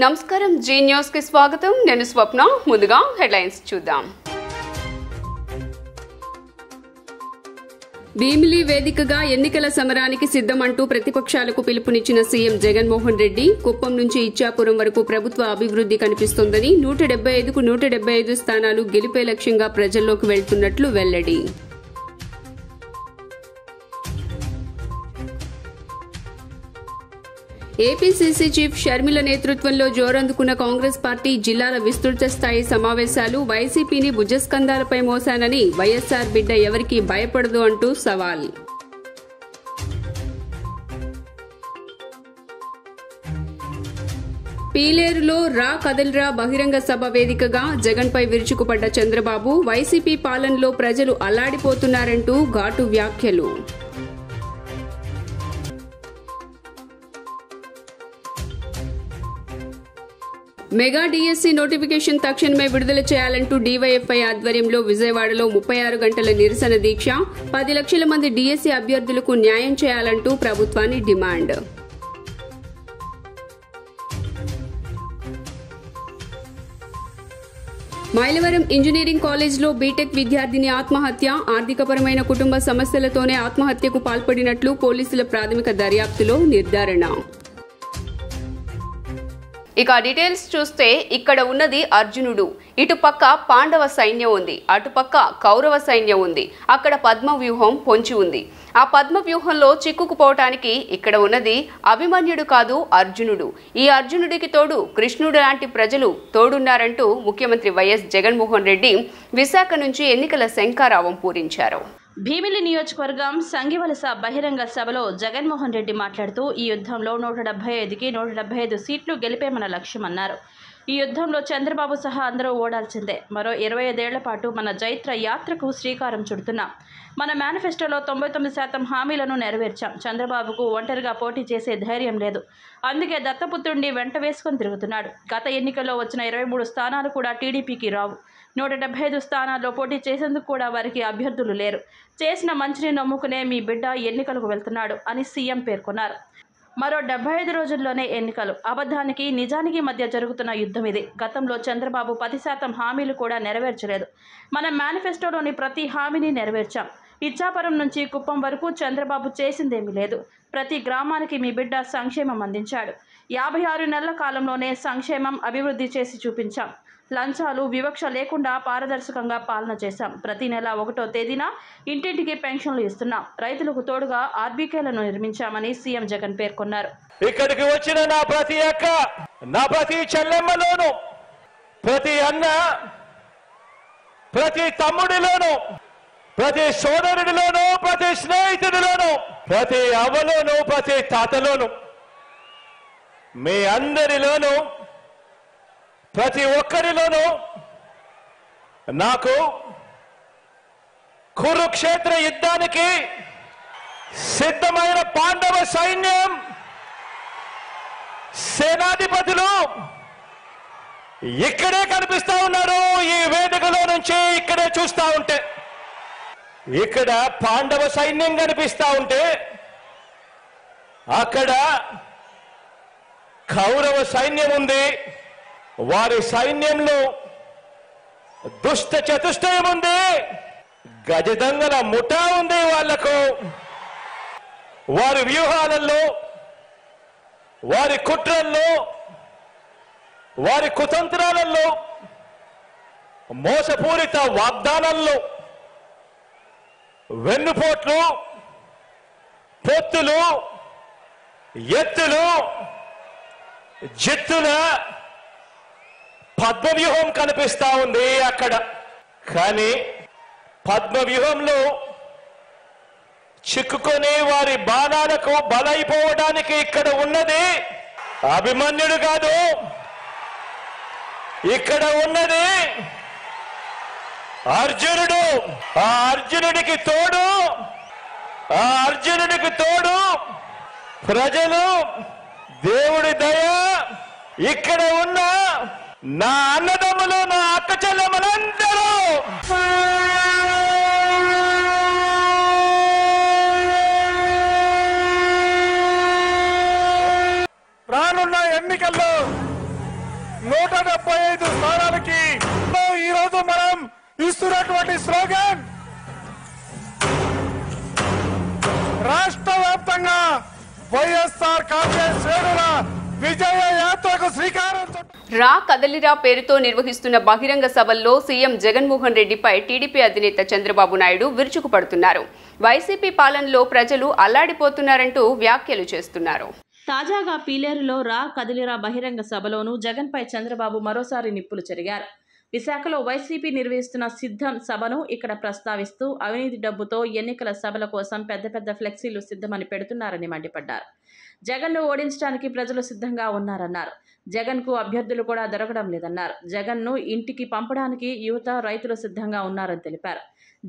నమస్కారం G news కి స్వాగతం నేను స్వప్న ముందుగా హెడ్లైన్స్ చూద్దాం భీమిలి వేదికగా ఎన్నికల సమరానికి సిద్ధమంటూ ప్రతిపక్షాలకు పిలుపునిచ్చిన సీఎం జగన్మోహన్ రెడ్డి కుప్పం నుంచి ఇచ్చాపురం వరకు ప్రభుత్వ అభివృద్ధి కనిపిస్తోందని 175కు 175 స్థానాలు గెలిపే లక్ష్యంగా ప్రజల్లోకి వెళ్తున్నట్లు వెల్లడి ఏపీసీసీ చీఫ్ షర్మిల నేతృత్వంలో జోరందుకున్న కాంగ్రెస్ పార్టీ జిల్లాల విస్తృత స్థాయి సమావేశాలు వైసీపీని భుజస్కంధాలపై మోసానని వైఎస్సార్ బిడ్డ ఎవరికీ భయపడదు అంటూ సవాల్ పీలేరులో రా కదల్రా బహిరంగ సభ వేదికగా జగన్పై విరుచుకుపడ్డ చంద్రబాబు వైసీపీ పాలనలో ప్రజలు అల్లాడిపోతున్నారంటూ ఘాటు వ్యాఖ్యలు మెగా డీఎస్సీ నోటిఫికేషన్ తక్షణమే విడుదల చేయాలంటూ డీవైఎఫ్ఐ ఆధ్వర్యంలో విజయవాడలో 36 గంటల నిరసన దీక్ష 10 లక్షల మంది డీఎస్సీ అభ్యర్థులకు న్యాయం చేయాలంటూ ప్రభుత్వాన్ని డిమాండ్ మైలవరం ఇంజనీరింగ్ కాలేజ్లో బీటెక్ విద్యార్థిని ఆత్మహత్య ఆర్థికపరమైన కుటుంబ సమస్యలతోనే ఆత్మహత్యకు పాల్పడినట్లు పోలీసుల ప్రాథమిక దర్యాప్తులో నిర్ధారణ ఇక డీటెయిల్స్ చూస్తే ఇక్కడ ఉన్నది అర్జునుడు ఇటుపక్క పాండవ సైన్యం ఉంది అటుపక్క కౌరవ సైన్యం ఉంది అక్కడ పద్మవ్యూహం పొంచి ఉంది ఆ పద్మవ్యూహంలో చిక్కుకుపోవటానికి ఇక్కడ ఉన్నది అభిమన్యుడు కాదు అర్జునుడు ఈ అర్జునుడికి తోడు కృష్ణుడు లాంటి ప్రజలు తోడున్నారంటూ ముఖ్యమంత్రి వైఎస్ జగన్మోహన్ రెడ్డి విశాఖ నుంచి ఎన్నికల శంఖారావం పూరించారు భీమిలి నియోజకవర్గం సంగివలస బహిరంగ సభలో జగన్మోహన్ రెడ్డి మాట్లాడుతూ ఈ యుద్ధంలో 175కి 175 సీట్లు గెలిపే మన లక్ష్యమన్నారు. ఈ యుద్ధంలో చంద్రబాబు సహా అందరూ ఓడాల్సిందే. మరో 25 ఏళ్ల పాటు మన జైత్ర యాత్రకు శ్రీకారం చుడుతున్నాం. మన మేనిఫెస్టోలో 99% హామీలను నెరవేర్చాం. చంద్రబాబుకు ఒంటరిగా పోటీ చేసే ధైర్యం లేదు. అందుకే దత్తపుత్రుడిని వెంట వేసుకొని తిరుగుతున్నాడు. గత ఎన్నికల్లో వచ్చిన 23 స్థానాలు కూడా టీడీపీకి రావు. 175 స్థానాల్లో పోటీ చేసేందుకు కూడా వారికి అభ్యర్థులు లేరు. చేసిన మంచిని నమ్ముకునే మీ బిడ్డ ఎన్నికలకు వెళ్తున్నాడు అని సీఎం పేర్కొన్నారు. మరో 75 రోజుల్లోనే ఎన్నికలు. అబద్ధానికి నిజానికి మధ్య జరుగుతున్న యుద్ధం ఇది. గతంలో చంద్రబాబు 10% హామీలు కూడా నెరవేర్చలేదు. మన మేనిఫెస్టోలోని ప్రతి హామీని నెరవేర్చాం. ఇచ్చాపురం నుంచి కుప్పం వరకు చంద్రబాబు చేసిందేమీ లేదు. ప్రతి గ్రామానికి మీ బిడ్డ సంక్షేమం అందించాడు. 56 నెలల కాలంలోనే సంక్షేమం అభివృద్ధి చేసి చూపించాం. లంచాలు వివక్ష లేకుండా పారదర్శకంగా పాలన చేశాం. ప్రతి నెల 1వ తేదీన ఇంటింటికి పెన్షన్లు ఇస్తున్నాం. రైతులకు తోడుగా ఆర్బీకేలను నిర్మించామని సీఎం జగన్ పేర్కొన్నారు. ఇక్కడికి వచ్చిన నా ప్రతి అక్క, నా ప్రతి చెల్లెమ్మలోను, ప్రతి అన్న, ప్రతి తమ్ముడిలోను, ప్రతి సోదరుడిలోను, ప్రతి స్నేహితుడిలోను, ప్రతి అవ్వలోను, ప్రతి తాతలోను, మీ అందరిలోను, ప్రతి ఒక్కరిలోనూ నాకు కురుక్షేత్ర యుద్ధానికి సిద్ధమైన పాండవ సైన్యం సేనాధిపతులు ఇక్కడే కనిపిస్తా ఉన్నారు. ఈ వేదికలో నుంచి ఇక్కడే చూస్తా ఉంటే ఇక్కడ పాండవ సైన్యం కనిపిస్తా ఉంటే అక్కడ కౌరవ సైన్యం ఉంది. వారి సైన్యంలో దుష్ట చతుష్టయం ఉంది. గజదంగల ముఠా ఉంది. వాళ్లకు వారి వ్యూహాలలో, వారి కుట్రల్లో, వారి కుతంత్రాలలో, మోసపూరిత వాగ్దానాల్లో, వెన్నుపోట్లు, పొత్తులు, ఎత్తులు, జిత్తుల పద్మవ్యూహం కనిపిస్తా ఉంది అక్కడ. కానీ పద్మవ్యూహంలో చిక్కుకొని వారి బాణాలకు బలైపోవడానికి ఇక్కడ ఉన్నది అభిమన్యుడు కాదు. ఇక్కడ ఉన్నది అర్జునుడు. ఆ అర్జునుడికి తోడు ప్రజలు, దేవుడి దయ, ఇక్కడ ఉన్న నా అన్నదమ్ములు, నా అక్క చెల్లెమ్మలందరూ రానున్న ఎన్నికల్లో వైఎస్ఆర్ కాంగ్రెస్ శ్రేణుల విజయ యాత్రకు శ్రీకారం రా కదలిరా పేరుతో నిర్వహిస్తున్న బహిరంగ సభల్లో సీఎం జగన్మోహన్ రెడ్డిపై టీడీపీ అధినేత చంద్రబాబు నాయుడు విరుచుకుపడుతున్నారు. వైసీపీ పాలనలో ప్రజలు అల్లాడిపోతున్నారంటూ వ్యాఖ్యలు చేస్తున్నారు. తాజాగా పీలేరులో రా కదిలిరా బహిరంగ సభలోనూ జగన్పై చంద్రబాబు మరోసారి నిప్పులు చెరిగారు. విశాఖలో వైసీపీ నిర్వహిస్తున్న సిద్ధం సభను ఇక్కడ ప్రస్తావిస్తూ అవినీతి డబ్బుతో ఎన్నికల సభల కోసం పెద్ద పెద్ద ఫ్లెక్సీలు సిద్ధమని పెడుతున్నారని మండిపడ్డారు. జగన్ను ఓడించడానికి ప్రజలు సిద్ధంగా ఉన్నారన్నారు. జగన్కు అభ్యర్థులు కూడా దొరకడం లేదన్నారు. జగన్ను ఇంటికి పంపడానికి యువత, రైతులు సిద్ధంగా ఉన్నారని తెలిపారు.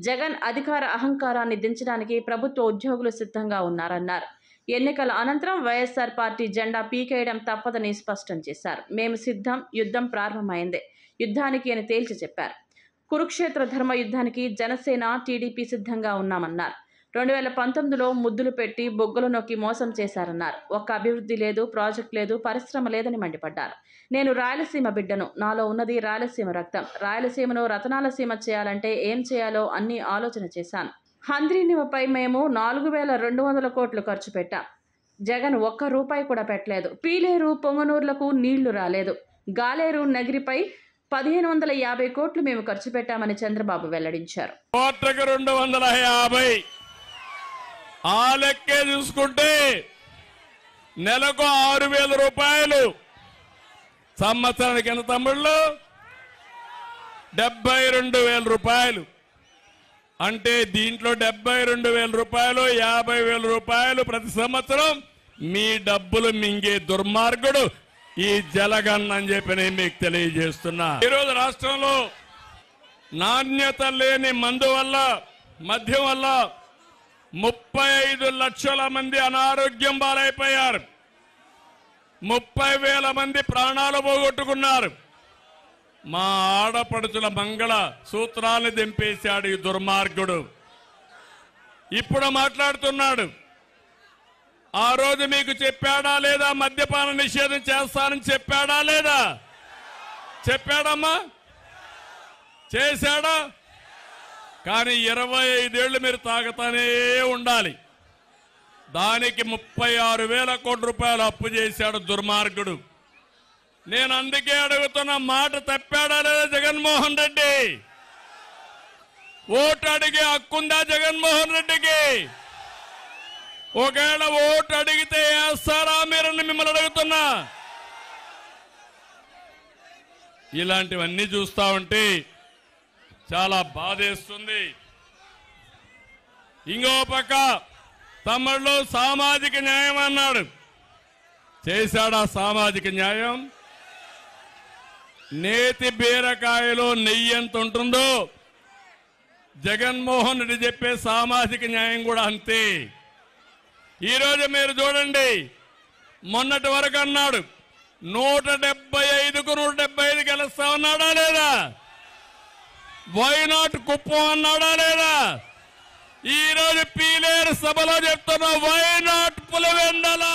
జగన్ అధికార అహంకారాన్ని దించడానికి ప్రభుత్వ ఉద్యోగులు సిద్ధంగా ఉన్నారన్నారు. ఎన్నికల అనంతరం వైఎస్ఆర్ పార్టీ జెండా పీకేయడం తప్పదని స్పష్టం చేశారు. మేము సిద్ధం, యుద్ధం ప్రారంభమైంది యుద్ధానికి అని తేల్చి చెప్పారు. కురుక్షేత్ర ధర్మ యుద్ధానికి జనసేన, టీడీపీ సిద్ధంగా ఉన్నామన్నారు. 2019లో ముద్దులు పెట్టి బొగ్గలు నొక్కి మోసం చేశారన్నారు. ఒక్క అభివృద్ధి లేదు, ప్రాజెక్ట్ లేదు, పరిశ్రమ లేదని మండిపడ్డారు. నేను రాయలసీమ బిడ్డను, నాలో ఉన్నది రాయలసీమ రక్తం. రాయలసీమను రతనాల సీమ చేయాలంటే ఏం చేయాలో అన్ని ఆలోచన చేశాను. హంద్రీనివపై మేము 4200 కోట్లు ఖర్చు పెట్టాం. జగన్ ఒక్క రూపాయి కూడా పెట్టలేదు. పీలేరు, పొంగనూర్లకు నీళ్లు రాలేదు. గాలేరు నగిరిపై 1550 కోట్లు మేము ఖర్చు పెట్టామని చంద్రబాబు వెల్లడించారు. 250 ఆ లెక్కే చూసుకుంటే నెలకు 6000 రూపాయలు, సంవత్సరానికి ఎంత తమ్ముళ్ళు 72,000 రూపాయలు. అంటే దీంట్లో 72,000 రూపాయలు, 50,000 రూపాయలు ప్రతి సంవత్సరం మీ డబ్బులు మింగే దుర్మార్గుడు ఈ జలగన్ అని చెప్పి నేను మీకు తెలియజేస్తున్నా. ఈరోజు రాష్ట్రంలో నాణ్యత లేని మందు వల్ల, మద్యం వల్ల 35 లక్షల మంది అనారోగ్యం బాలైపోయారు. 30,000 మంది ప్రాణాలు పోగొట్టుకున్నారు. మా ఆడపడుచుల మంగళ సూత్రాన్ని దింపేశాడు ఈ దుర్మార్గుడు. ఇప్పుడు మాట్లాడుతున్నాడు. ఆ రోజు మీకు చెప్పాడా లేదా? మద్యపాన నిషేధం చేస్తానని చెప్పాడా లేదా? చెప్పాడమ్మా? చేశాడా? కానీ 25 ఏళ్లు మీరు తాగుతానే ఉండాలి. దానికి 36,000 కోట్ల రూపాయలు అప్పు చేశాడు దుర్మార్గుడు. నేను అందుకే అడుగుతున్న, మాట తప్పాడా లేదా జగన్మోహన్ రెడ్డి? ఓటు అడిగే హక్కుందా జగన్మోహన్ రెడ్డికి? ఒకవేళ ఓటు అడిగితే వేస్తారా మీరని మిమ్మల్ని అడుగుతున్నా. ఇలాంటివన్నీ చూస్తా ఉంటే చాలా బాధేస్తుంది. ఇంకో పక్క తమ్ముళ్ళు సామాజిక న్యాయం అన్నాడు. చేశాడా సామాజిక న్యాయం? నేతి బీరకాయలో నెయ్యి ఎంత ఉంటుందో జగన్మోహన్ రెడ్డి చెప్పే సామాజిక న్యాయం కూడా అంతే. ఈరోజు మీరు చూడండి, మొన్నటి వరకు అన్నాడు 175కు 175 గెలుస్తామన్నాడా లేదా? వైనాట్ కుప్పం అన్నాడా లేదా? ఈరోజు పీలేరు సభలో చెప్తున్నా వైనాట్ పులివెందల.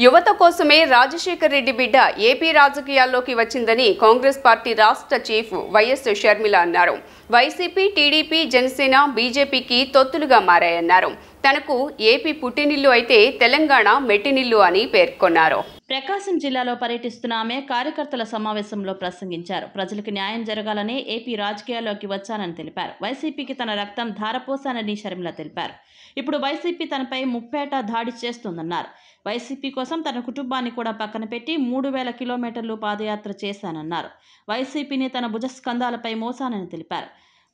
యువత కోసమే రాజశేఖర్ రెడ్డి బిడ్డ ఏపీ రాజకీయాల్లోకి వచ్చిందని కాంగ్రెస్ పార్టీ రాష్ట్ర చీఫ్ వైఎస్ షర్మిల అన్నారు. వైసీపీ, టీడీపీ, జనసేన, బీజేపీకి తొత్తులుగా మారాయన్నారు. తనకు ఏపీ పుట్టినిల్లు అయితే తెలంగాణ మెట్టినిల్లు అని పేర్కొన్నారు. ప్రకాశం జిల్లాలో పర్యటిస్తున్న ఆమె కార్యకర్తల సమావేశంలో ప్రసంగించారు. ప్రజలకు న్యాయం జరగాలని ఏపీ రాజకీయాల్లోకి వచ్చానని తెలిపారు. వైసీపీకి తన రక్తం ధారపోసానని షర్మిల తెలిపారు. ఇప్పుడు వైసీపీ తనపై ముప్పేట దాడి చేస్తోందన్నారు. వైసీపీ కోసం తన కుటుంబాన్ని కూడా పక్కన పెట్టి 3,000 కిలోమీటర్లు పాదయాత్ర చేశానన్నారు. వైసీపీని తన భుజస్కంధాలపై మోసానని తెలిపారు.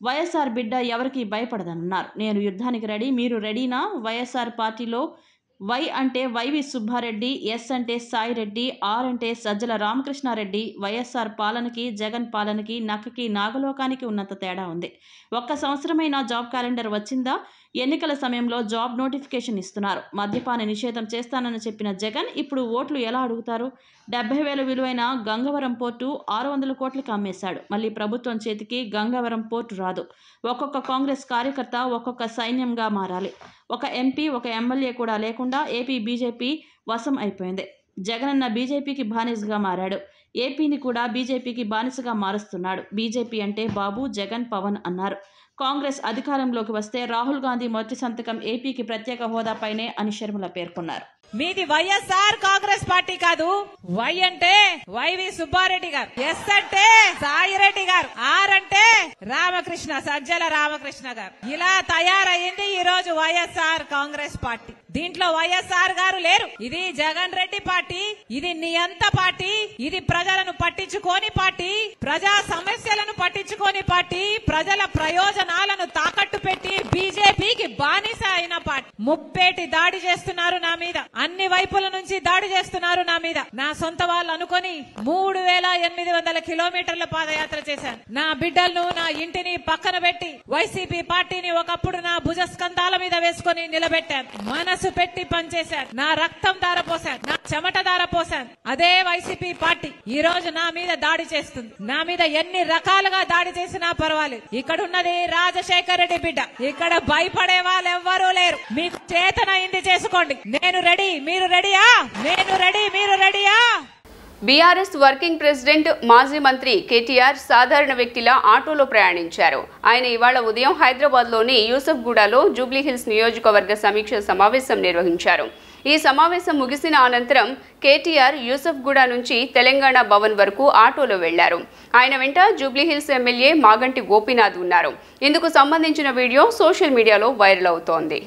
వైఎస్ఆర్ బిడ్డ ఎవరికి భయపడదన్నారు. నేను యుద్ధానికి రెడీ, మీరు రెడీనా? వైఎస్ఆర్ పార్టీలో వై అంటే వైవి సుబ్బారెడ్డి, ఎస్ అంటే సాయిరెడ్డి, ఆర్ అంటే సజ్జల రామకృష్ణారెడ్డి. వైఎస్ఆర్ పాలనకి, జగన్ పాలనకి, నక్కకి, నాగలోకానికి ఉన్నంత తేడా ఉంది. ఒక్క సంవత్సరమైనా జాబ్ క్యాలెండర్ వచ్చిందా? ఎన్నికల సమయంలో జాబ్ నోటిఫికేషన్ ఇస్తున్నారు. మద్యపాన నిషేధం చేస్తానని చెప్పిన జగన్ ఇప్పుడు ఓట్లు ఎలా అడుగుతారు? 70,000 విలువైన గంగవరం పోర్టు 600 కోట్లకు అమ్మేశాడు. మళ్ళీ ప్రభుత్వం చేతికి గంగవరం పోర్టు రాదు. ఒక్కొక్క కాంగ్రెస్ కార్యకర్త ఒక్కొక్క సైన్యంగా మారాలి. ఒక ఎంపీ, ఒక ఎమ్మెల్యే కూడా లేకుండా ఏపీ బీజేపీ వశం అయిపోయింది. జగనన్న బీజేపీకి బానిసగా మారాడు. ఏపీని కూడా బీజేపీకి బానిసగా మారుస్తున్నాడు. బీజేపీ అంటే బాబు, జగన్, పవన్ అన్నారు. కాంగ్రెస్ అధికారంలోకి వస్తే రాహుల్ గాంధీ మొదటి సంతకం ఏపీకి ప్రత్యేక హోదాపైనే అని షర్మిల పేర్కొన్నారు. మీది వైఎస్ఆర్ కాంగ్రెస్ పార్టీ కాదు. వై అంటే వైవి సుబ్బారెడ్డి గారు, ఎస్ అంటే సాయిరెడ్డి గారు, ఆర్ అంటే రామకృష్ణ సజ్జల రామకృష్ణ గారు. ఇలా తయారయ్యింది ఈ రోజు వైఎస్ఆర్ కాంగ్రెస్ పార్టీ. దీంట్లో వైఎస్ఆర్ గారు లేరు. ఇది జగన్ రెడ్డి పార్టీ, ఇది నియంత పార్టీ, ఇది ప్రజలను పట్టించుకోని పార్టీ, ప్రజా సమస్యలను పట్టించుకోని పార్టీ, ప్రజల ప్రయోజనాలను తాకట్టు పెట్టి బీజేపీకి బానిస అయిన పార్టీ. ముప్పేటి దాడి చేస్తున్నారు నా మీద, అన్ని వైపుల నుంచి దాడి చేస్తున్నారు నా మీద. నా సొంత వాళ్ళు అనుకొని 3800 కిలోమీటర్ల పాదయాత్ర చేశాను. నా బిడ్డలను, నా ఇంటిని పక్కన పెట్టి వైసీపీ పార్టీని ఒకప్పుడు నా భుజస్కంధాల మీద వేసుకుని నిలబెట్టాను. మనసు పెట్టి పనిచేశాను. నా రక్తం ధారపోశాను, నా చెమట ధారపోశాను. అదే వైసీపీ పార్టీ ఈ రోజు నా మీద దాడి చేస్తుంది. నా మీద ఎన్ని రకాలుగా దాడి చేసినా పర్వాలేదు. ఇక్కడ ఉన్నది రాజశేఖర రెడ్డి బిడ్డ. ఇక్కడ భయపడే వాళ్ళు ఎవ్వరూ లేరు. మీకు చేతనైంది చేసుకోండి. నేను రెడీ, మీరు రెడీయా? నేను రెడీ, మీరు రెడీయా? బీఆర్ఎస్ వర్కింగ్ ప్రెసిడెంట్ మాజీ మంత్రి కేటీఆర్ సాధారణ వ్యక్తిలా ఆటోలో ప్రయాణించారు. ఆయన ఇవాళ ఉదయం హైదరాబాద్లోని యూసఫ్గూడలో జూబ్లీహిల్స్ నియోజకవర్గ సమీక్ష సమావేశం నిర్వహించారు. ఈ సమావేశం ముగిసిన అనంతరం కేటీఆర్ యూసఫ్గూడ నుంచి తెలంగాణ భవన్ వరకు ఆటోలో వెళ్లారు. ఆయన వెంట జూబ్లీహిల్స్ ఎమ్మెల్యే మాగంటి గోపీనాథ్ ఉన్నారు. ఇందుకు సంబంధించిన వీడియో సోషల్ మీడియాలో వైరల్ అవుతోంది.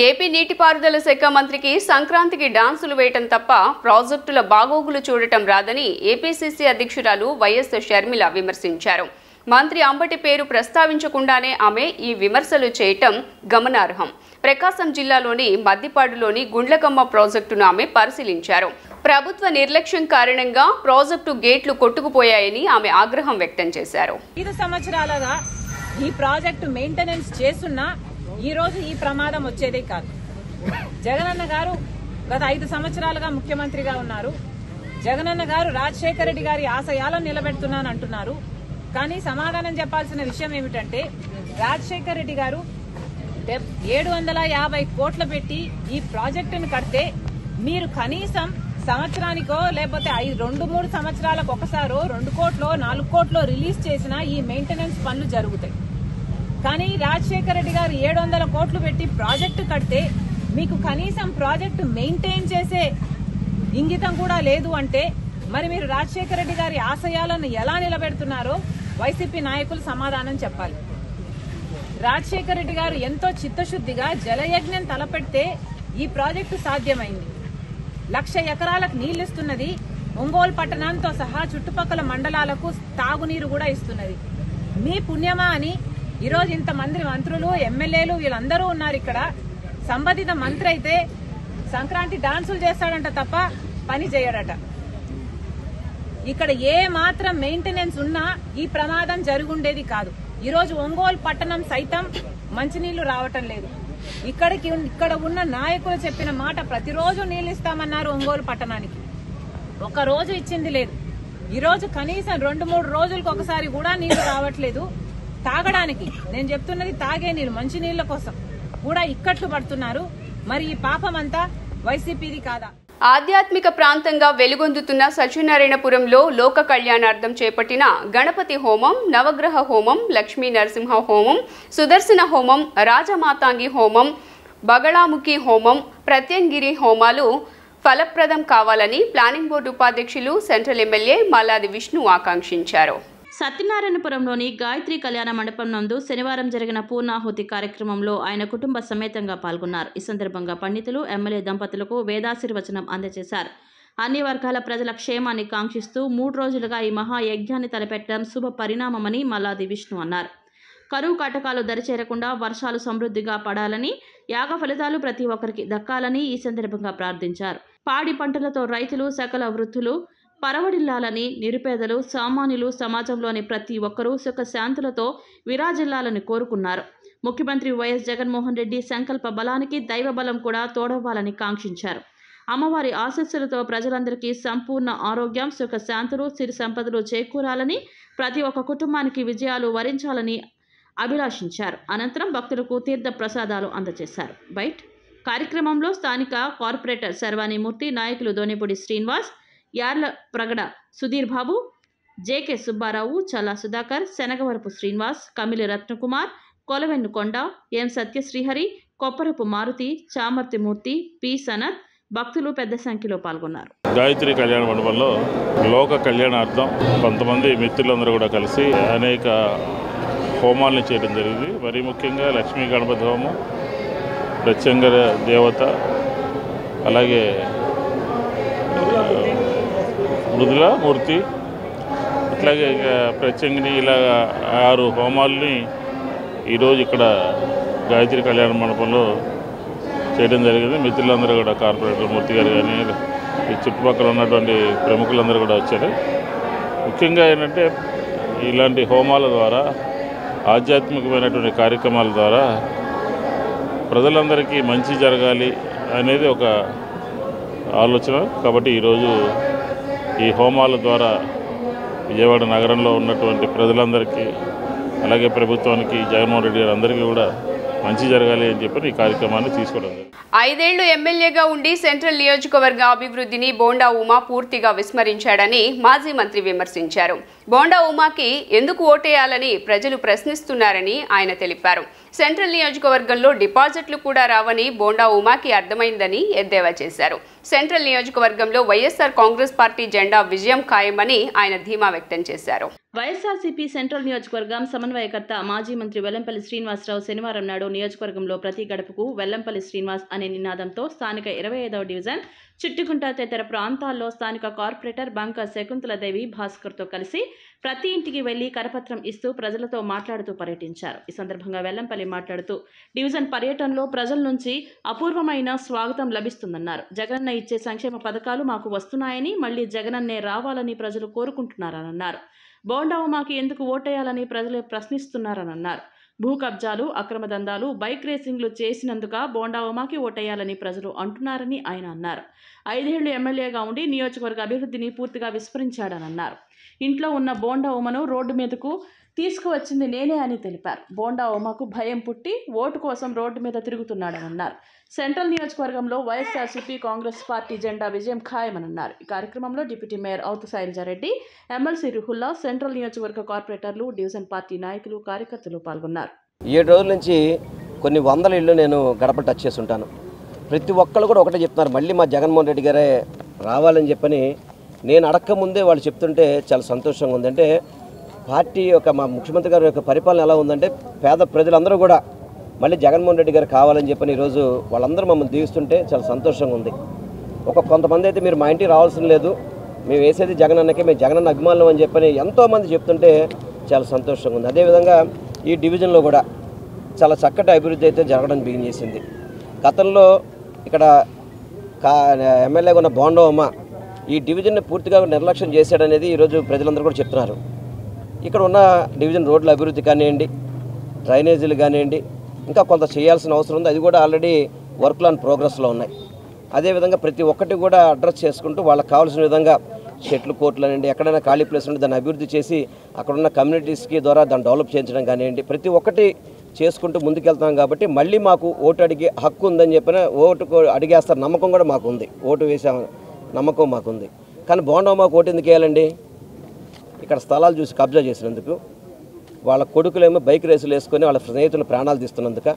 ఏపీ నీటిపారుదల శాఖ మంత్రికి సంక్రాంతికి డాన్సులు వేయటం తప్ప ప్రాజెక్టుల బాగోగులు చూడటం రాదని ఏపీసీసీ అధ్యక్షురాలు వైఎస్ షర్మిల విమర్శించారు. మంత్రి అంబటి పేరు ప్రస్తావించకుండానే ఆమె ఈ విమర్శలు చేయటం గమనార్హం. ప్రకాశం జిల్లాలోని మద్దిపాడులోని గుండ్లకమ్మ ప్రాజెక్టును ఆమె పరిశీలించారు. ప్రభుత్వ నిర్లక్ష్యం కారణంగా ప్రాజెక్టు గేట్లు కొట్టుకుపోయాయని ఆమె ఆగ్రహం వ్యక్తం చేశారు. 5 సంవత్సరాలుగా ఈ ప్రాజెక్టు మెయింటెనెన్స్ చేస్తున్నా ఈ రోజు ఈ ప్రమాదం వచ్చేదే కాదు. జగనన్న గారు గత 5 సంవత్సరాలుగా ముఖ్యమంత్రిగా ఉన్నారు. జగనన్న గారు రాజశేఖర రెడ్డి గారి ఆశయాలను నిలబెడుతున్నాను అంటున్నారు. కానీ సమాధానం చెప్పాల్సిన విషయం ఏమిటంటే రాజశేఖర రెడ్డి గారు 750 కోట్లు పెట్టి ఈ ప్రాజెక్టును కడితే మీరు కనీసం సంవత్సరానికో లేకపోతే 2-3 సంవత్సరాలకు ఒకసారో 2 కోట్లో 4 కోట్లో రిలీజ్ చేసినా ఈ మెయింటెనెన్స్ పనులు జరుగుతాయి. కానీ రాజశేఖర రెడ్డి గారు 700 కోట్లు పెట్టి ప్రాజెక్టు కడితే మీకు కనీసం ప్రాజెక్టు మెయింటైన్ చేసే ఇంగితం కూడా లేదు అంటే మరి మీరు రాజశేఖర రెడ్డి గారి ఆశయాలను ఎలా నిలబెడుతున్నారో వైసీపీ నాయకులు సమాధానం చెప్పాలి. రాజశేఖర రెడ్డి గారు ఎంతో చిత్తశుద్దిగా జలయజ్ఞం తలపెడితే ఈ ప్రాజెక్టు సాధ్యమైంది. 1,00,000 ఎకరాలకు నీళ్లిస్తున్నది. ఒంగోలు పట్టణంతో సహా చుట్టుపక్కల మండలాలకు తాగునీరు కూడా ఇస్తున్నది. మీ పుణ్యమా అని ఈరోజు ఇంతమంది మంత్రులు, ఎమ్మెల్యేలు వీళ్ళందరూ ఉన్నారు. ఇక్కడ సంబంధిత మంత్రి అయితే సంక్రాంతి డాన్సులు చేస్తాడంట తప్ప పని చేయడట. ఇక్కడ ఏ మాత్రం మెయింటెనెన్స్ ఉన్నా ఈ ప్రమాదం జరుగుండేది కాదు. ఈరోజు ఒంగోలు పట్టణం సైతం మంచినీళ్లు రావటం లేదు. ఇక్కడ ఉన్న నాయకులు చెప్పిన మాట ప్రతిరోజు నీళ్లు ఇస్తామన్నారు ఒంగోలు పట్టణానికి. ఒక రోజు ఇచ్చింది లేదు. ఈరోజు కనీసం 2-3 రోజులకు ఒకసారి కూడా నీళ్లు రావట్లేదు. తాగడానికి నేను చెప్తున్నది తాగే నీళ్లు, మంచి నీళ్ల కోసం కూడా ఇక్కట్లు పడుతున్నారు. మరి ఈ పాపమంతా వైసీపీది కాదా? ఆధ్యాత్మిక ప్రాంతంగా వెలుగొందుతున్న సత్యనారాయణపురంలో లోక కళ్యాణార్థం చేపట్టిన గణపతి హోమం, నవగ్రహ హోమం, లక్ష్మీ నరసింహ హోమం, సుదర్శన హోమం, రాజమాతాంగి హోమం, బగళాముఖి హోమం, ప్రత్యంగిరి హోమాలు ఫలప్రదం కావాలని ప్లానింగ్ బోర్డు ఉపాధ్యక్షులు సెంట్రల్ ఎమ్మెల్యే మల్లాది విష్ణు ఆకాంక్షించారు. సత్యనారాయణపురంలోని గాయత్రి కళ్యాణ మండపం నందు శనివారం జరిగిన పూర్ణాహుతి కార్యక్రమంలో ఆయన కుటుంబ సమేతంగా పాల్గొన్నారు. ఈ సందర్భంగా పండితులు, ఎమ్మెల్యే దంపతులకు వేదాశీర్వచనం అందజేశారు. అన్ని వర్గాల ప్రజల క్షేమాన్ని కాంక్షిస్తూ 3 రోజులుగా ఈ మహాయజ్ఞాన్ని తలపెట్టడం శుభ పరిణామమని మల్లాది విష్ణు అన్నారు. కరువు కాటకాలు దరిచేరకుండా వర్షాలు సమృద్ధిగా పడాలని, యాగ ఫలితాలు ప్రతి ఒక్కరికి దక్కాలని ఈ సందర్భంగా ప్రార్థించారు. పాడి పంటలతో రైతులు, సకల వృత్తులు పరవడిల్లాలని, నిరుపేదలు, సామాన్యులు, సమాజంలోని ప్రతి ఒక్కరూ సుఖశాంతులతో విరాజిల్లాలని కోరుకున్నారు. ముఖ్యమంత్రి వైఎస్ జగన్మోహన్ రెడ్డి సంకల్ప బలానికి దైవ బలం కూడా తోడవ్వాలని కాంక్షించారు. అమ్మవారి ఆశీస్సులతో ప్రజలందరికీ సంపూర్ణ ఆరోగ్యం, సుఖశాంతులు, సిరి సంపదలు చేకూరాలని, ప్రతి ఒక్క కుటుంబానికి విజయాలు వరించాలని అభిలాషించారు. అనంతరం భక్తులకు తీర్థ ప్రసాదాలు అందజేశారు. బైట్ కార్యక్రమంలో స్థానిక కార్పొరేటర్ శర్వాణిమూర్తి, నాయకులు దోనేపూడి శ్రీనివాస్, యార్ల ప్రగడ సుధీర్ బాబు, జేకే సుబ్బారావు, చల్లా సుధాకర్, శనగవరపు శ్రీనివాస్, కమిలి రత్నకుమార్, కొలవెన్ను కొండ, ఎం సత్యశ్రీహరి, కొప్పరపు మారుతి, చామర్తిమూర్తి, పి సనత్ భక్తులు పెద్ద సంఖ్యలో పాల్గొన్నారు. గాయత్రి కళ్యాణ మండపంలో లోక కళ్యాణార్థం కొంతమంది మిత్రులందరూ కూడా కలిసి అనేక హోమాలను చేయడం జరిగింది. మరీ ముఖ్యంగా లక్ష్మీ గణపతి హోమం, ప్రత్యంగ దేవత, అలాగే మృదుల మూర్తి, అట్లాగే ప్రత్యంగిని, ఇలా 6 హోమాలని ఈరోజు ఇక్కడ గాయత్రి కళ్యాణ మండపంలో చేయడం జరిగింది. మిత్రులందరూ కూడా కార్పొరేటర్ మూర్తి గారు కానీ ఈ చుట్టుపక్కల ఉన్నటువంటి ప్రముఖులందరూ కూడా వచ్చారు. ముఖ్యంగా ఏంటంటే ఇలాంటి హోమాల ద్వారా, ఆధ్యాత్మికమైనటువంటి కార్యక్రమాల ద్వారా ప్రజలందరికీ మంచి జరగాలి అనేది ఒక ఆలోచన. కాబట్టి ఈరోజు ఈ హోమాల ద్వారా విజయవాడ నగరంలో ఉన్నటువంటి ప్రజలందరికీ, అలాగే ప్రభుత్వానికి, జగన్మోహన్ రెడ్డి గారు అందరికీ కూడా మంచి జరగాలి అని చెప్పి ఈ కార్యక్రమాన్ని తీసుకోవడం. 5 ఏళ్లు ఎమ్మెల్యేగా ఉండి సెంట్రల్ నియోజకవర్గ అభివృద్ధిని బోండా ఉమా పూర్తిగా విస్మరించాడని మాజీ మంత్రి విమర్శించారు. బోండా ఉమాకి ఎందుకు ఓటేయాలని ప్రజలు ప్రశ్నిస్తున్నారని ఆయన తెలిపారు. సెంట్రల్ నియోజకవర్గంలో డిపాజిట్లు కూడా రావని బోండా ఉమాకి అర్థమైందని ఎద్దేవా చేశారు. సెంట్రల్ నియోజకవర్గంలో వైఎస్ఆర్ కాంగ్రెస్ పార్టీ జెండా విజయం ఖాయమని ఆయన ధీమా వ్యక్తం చేశారు. వైఎస్ఆర్సీపీ సెంట్రల్ నియోజకవర్గం సమన్వయకర్త మాజీ మంత్రి వెల్లంపల్లి శ్రీనివాసరావు శనివారం నాడు నియోజకవర్గంలో ప్రతి గడపకు వెల్లంపల్లి శ్రీనివాస్ అనే నినాదంతో స్థానిక 25వ డివిజన్ చిట్టుకుంట తదితర ప్రాంతాల్లో స్థానిక కార్పొరేటర్ బంక శకుంతలదేవి భాస్కర్తో కలిసి ప్రతి ఇంటికి వెళ్లి కరపత్రం ఇస్తూ ప్రజలతో మాట్లాడుతూ పర్యటించారు. ఈ సందర్భంగా వెల్లంపల్లి మాట్లాడుతూ డివిజన్ పర్యటనలో ప్రజల నుంచి అపూర్వమైన స్వాగతం లభిస్తుందన్నారు. జగనన్న ఇచ్చే సంక్షేమ పథకాలు మాకు వస్తున్నాయని, మళ్లీ జగనన్నే రావాలని ప్రజలు కోరుకుంటున్నారని అన్నారు. బోండా ఉమాకి ఎందుకు ఓటేయాలని ప్రజలు ప్రశ్నిస్తున్నారని అన్నారు. భూ కబ్జాలు, అక్రమ దందాలు, బైక్ రేసింగ్లు చేసినందుక బోండా ఉమాకి ఓటేయాలని ప్రజలు అంటున్నారని ఆయన అన్నారు. 5 ఏళ్లు ఎమ్మెల్యేగా ఉండి నియోజకవర్గ అభివృద్ధిని పూర్తిగా విస్మరించాడని అన్నారు. ఇంట్లో ఉన్న బోండా ఉమను రోడ్డు మీదకు తీసుకువచ్చింది నేనే అని తెలిపారు. బోండా ఉమాకు భయం పుట్టి ఓటు కోసం రోడ్డు మీద తిరుగుతున్నాడని అన్నారు. సెంట్రల్ నియోజకవర్గంలో వైఎస్ఆర్సీపీ కాంగ్రెస్ పార్టీ జెండా విజయం ఖాయమని అన్నారు. ఈ కార్యక్రమంలో deputy mayor Avuthu Sailaja Reddy, MLC Ruhulla, central నియోజకవర్గ కార్పొరేటర్లు, డివిజన్ పార్టీ నాయకులు, కార్యకర్తలు పాల్గొన్నారు. 7 రోజుల నుంచి కొన్ని వందల ఇళ్ళు నేను గడప టచ్ చేసి ఉంటాను. ప్రతి ఒక్కళ్ళు కూడా ఒకటే చెప్తున్నారు, మళ్ళీ మా జగన్మోహన్ రెడ్డి గారే రావాలని చెప్పని. నేను అడక్క ముందే వాళ్ళు చెప్తుంటే చాలా సంతోషంగా ఉంది. అంటే పార్టీ యొక్క, మా ముఖ్యమంత్రి గారి యొక్క పరిపాలన ఎలా ఉందంటే పేద ప్రజలందరూ కూడా మళ్ళీ జగన్మోహన్ రెడ్డి గారు కావాలని చెప్పని ఈరోజు వాళ్ళందరూ మమ్మల్ని దీవిస్తుంటే చాలా సంతోషంగా ఉంది. కొంతమంది అయితే మీరు మా ఇంటికి రావాల్సిన లేదు, మేము వేసేది జగనన్నకే, మేము జగనన్న అభిమానులు అని చెప్పని ఎంతోమంది చెప్తుంటే చాలా సంతోషంగా ఉంది. అదేవిధంగా ఈ డివిజన్లో కూడా చాలా చక్కటి అభివృద్ధి అయితే జరగడం బిగిన్ చేసింది. గతంలో ఇక్కడ ఎమ్మెల్యేగా ఉన్న బోండా ఉమ ఈ డివిజన్ని పూర్తిగా నిర్లక్ష్యం చేశాడనేది ఈరోజు ప్రజలందరూ కూడా చెప్తున్నారు. ఇక్కడ ఉన్న డివిజన్ రోడ్ల అభివృద్ధి కానివ్వండి, డ్రైనేజీలు కానివ్వండి, ఇంకా కొంత చేయాల్సిన అవసరం ఉంది. అది కూడా ఆల్రెడీ వర్క్లు ఆన్ ప్రోగ్రెస్లో ఉన్నాయి. అదేవిధంగా ప్రతి ఒక్కటి కూడా అడ్రస్ చేసుకుంటూ వాళ్ళకి కావాల్సిన విధంగా షెట్లు కోర్టులు అనండి, ఎక్కడైనా ఖాళీ ప్లేస్ ఉంటే దాన్ని అభివృద్ధి చేసి అక్కడున్న కమ్యూనిటీస్కి ద్వారా దాన్ని డెవలప్ చేయించడం కానివ్వండి, ప్రతి ఒక్కటి చేసుకుంటూ ముందుకెళ్తాం. కాబట్టి మళ్ళీ మాకు ఓటు అడిగే హక్కు ఉందని చెప్పిన, ఓటు అడిగేస్తారు నమ్మకం కూడా మాకు ఉంది, ఓటు వేసే నమ్మకం మాకుంది. కానీ బోండా మాకు ఓటు ఎందుకు వేయాలండి? ఇక్కడ స్థలాలు చూసి కబ్జా చేసినందుకు, వాళ్ళ కొడుకులేమో బైక్ రేసులు వేసుకొని వాళ్ళ స్నేహితులు ప్రాణాలు తీస్తున్నందుక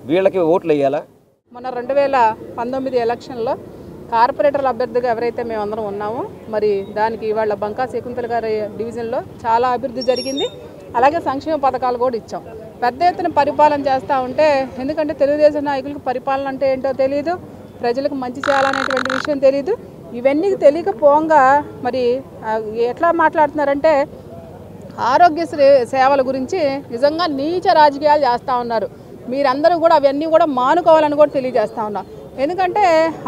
వీళ్ళకి ఓట్లు వేయాలా? మొన్న 2019 ఎలక్షన్లో కార్పొరేటర్ల అభ్యర్థిగా ఎవరైతే మేమందరం ఉన్నామో, మరి దానికి వాళ్ళ బంకా శకుంతల గారి డివిజన్లో చాలా అభివృద్ధి జరిగింది. అలాగే సంక్షేమ పథకాలు కూడా ఇచ్చాం. పెద్ద ఎత్తున పరిపాలన చేస్తూ ఉంటే, ఎందుకంటే తెలుగుదేశం నాయకులకు పరిపాలన అంటే ఏంటో తెలియదు, ప్రజలకు మంచి చేయాలనేటువంటి విషయం తెలియదు. ఇవన్నీ తెలియకపోగా మరి ఎట్లా మాట్లాడుతున్నారంటే ఆరోగ్యశ్రీ సేవల గురించి నిజంగా నీచ రాజకీయాలు చేస్తూ ఉన్నారు. మీరందరూ కూడా అవన్నీ కూడా మానుకోవాలని కూడా తెలియజేస్తూ ఉన్నారు. ఎందుకంటే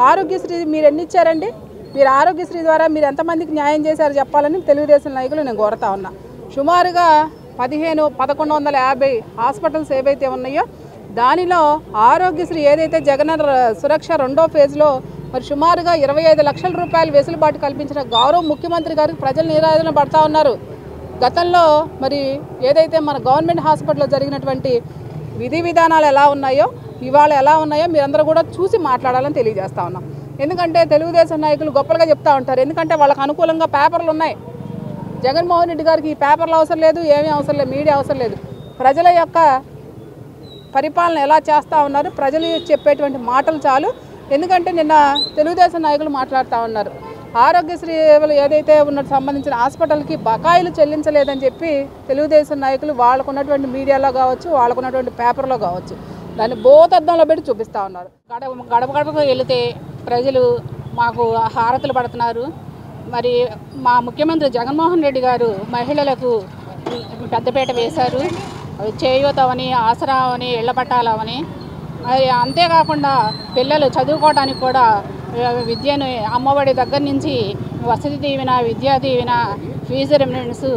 ఆరోగ్యశ్రీ మీరు ఎన్ని ఇచ్చారండి? మీరు ఆరోగ్యశ్రీ ద్వారా మీరు ఎంతమందికి న్యాయం చేశారు చెప్పాలని తెలుగుదేశం నాయకులు నేను కోరుతా ఉన్నా. సుమారుగా 1150 హాస్పిటల్స్ ఏవైతే ఉన్నాయో దానిలో ఆరోగ్యశ్రీ ఏదైతే జగనన్న సురక్ష 2వ ఫేజ్లో మరి సుమారుగా 25 లక్షల రూపాయలు వెసులుబాటు కల్పించిన గౌరవ ముఖ్యమంత్రి గారికి ప్రజలు నిరాదరణ పడతా ఉన్నారు. గతంలో మరి ఏదైతే మన గవర్నమెంట్ హాస్పిటల్లో జరిగినటువంటి విధి విధానాలు ఎలా ఉన్నాయో ఇవాళ ఎలా ఉన్నాయో మీరందరూ కూడా చూసి మాట్లాడాలని తెలియజేస్తా ఉన్నాం. ఎందుకంటే తెలుగుదేశం నాయకులు గొప్పలుగా చెప్తా ఉంటారు, ఎందుకంటే వాళ్ళకు అనుకూలంగా పేపర్లు ఉన్నాయి. జగన్మోహన్ రెడ్డి గారికి ఈ పేపర్లు అవసరం లేదు, ఏమీ అవసరం లేదు, మీడియా అవసరం లేదు. ప్రజల యొక్క పరిపాలన ఎలా చేస్తూ ఉన్నారు, ప్రజలు చెప్పేటువంటి మాటలు చాలు. ఎందుకంటే నిన్న తెలుగుదేశం నాయకులు మాట్లాడుతూ ఉన్నారు, ఆరోగ్యశ్రీ ఏదైతే ఉన్న సంబంధించిన హాస్పిటల్కి బకాయిలు చెల్లించలేదని చెప్పి తెలుగుదేశం నాయకులు వాళ్ళకున్నటువంటి మీడియాలో కావచ్చు, వాళ్ళకున్నటువంటి పేపర్లో కావచ్చు, దాన్ని భూతద్దంలో పెట్టి చూపిస్తూ ఉన్నారు. గడప గడపకు వెళితే ప్రజలు మాకు హారతులు పడుతున్నారు. మరి మా ముఖ్యమంత్రి జగన్మోహన్ రెడ్డి గారు మహిళలకు పెద్దపీట వేశారు. చేయూతవని, ఆసరా అని, ఇళ్ల పట్టాలని. మరి అంతేకాకుండా పిల్లలు చదువుకోవడానికి కూడా విద్యను అమ్మఒడి దగ్గర నుంచి వసతి దీవెన, విద్యా దీవెన, ఫీజు రెమ్యునరెన్స్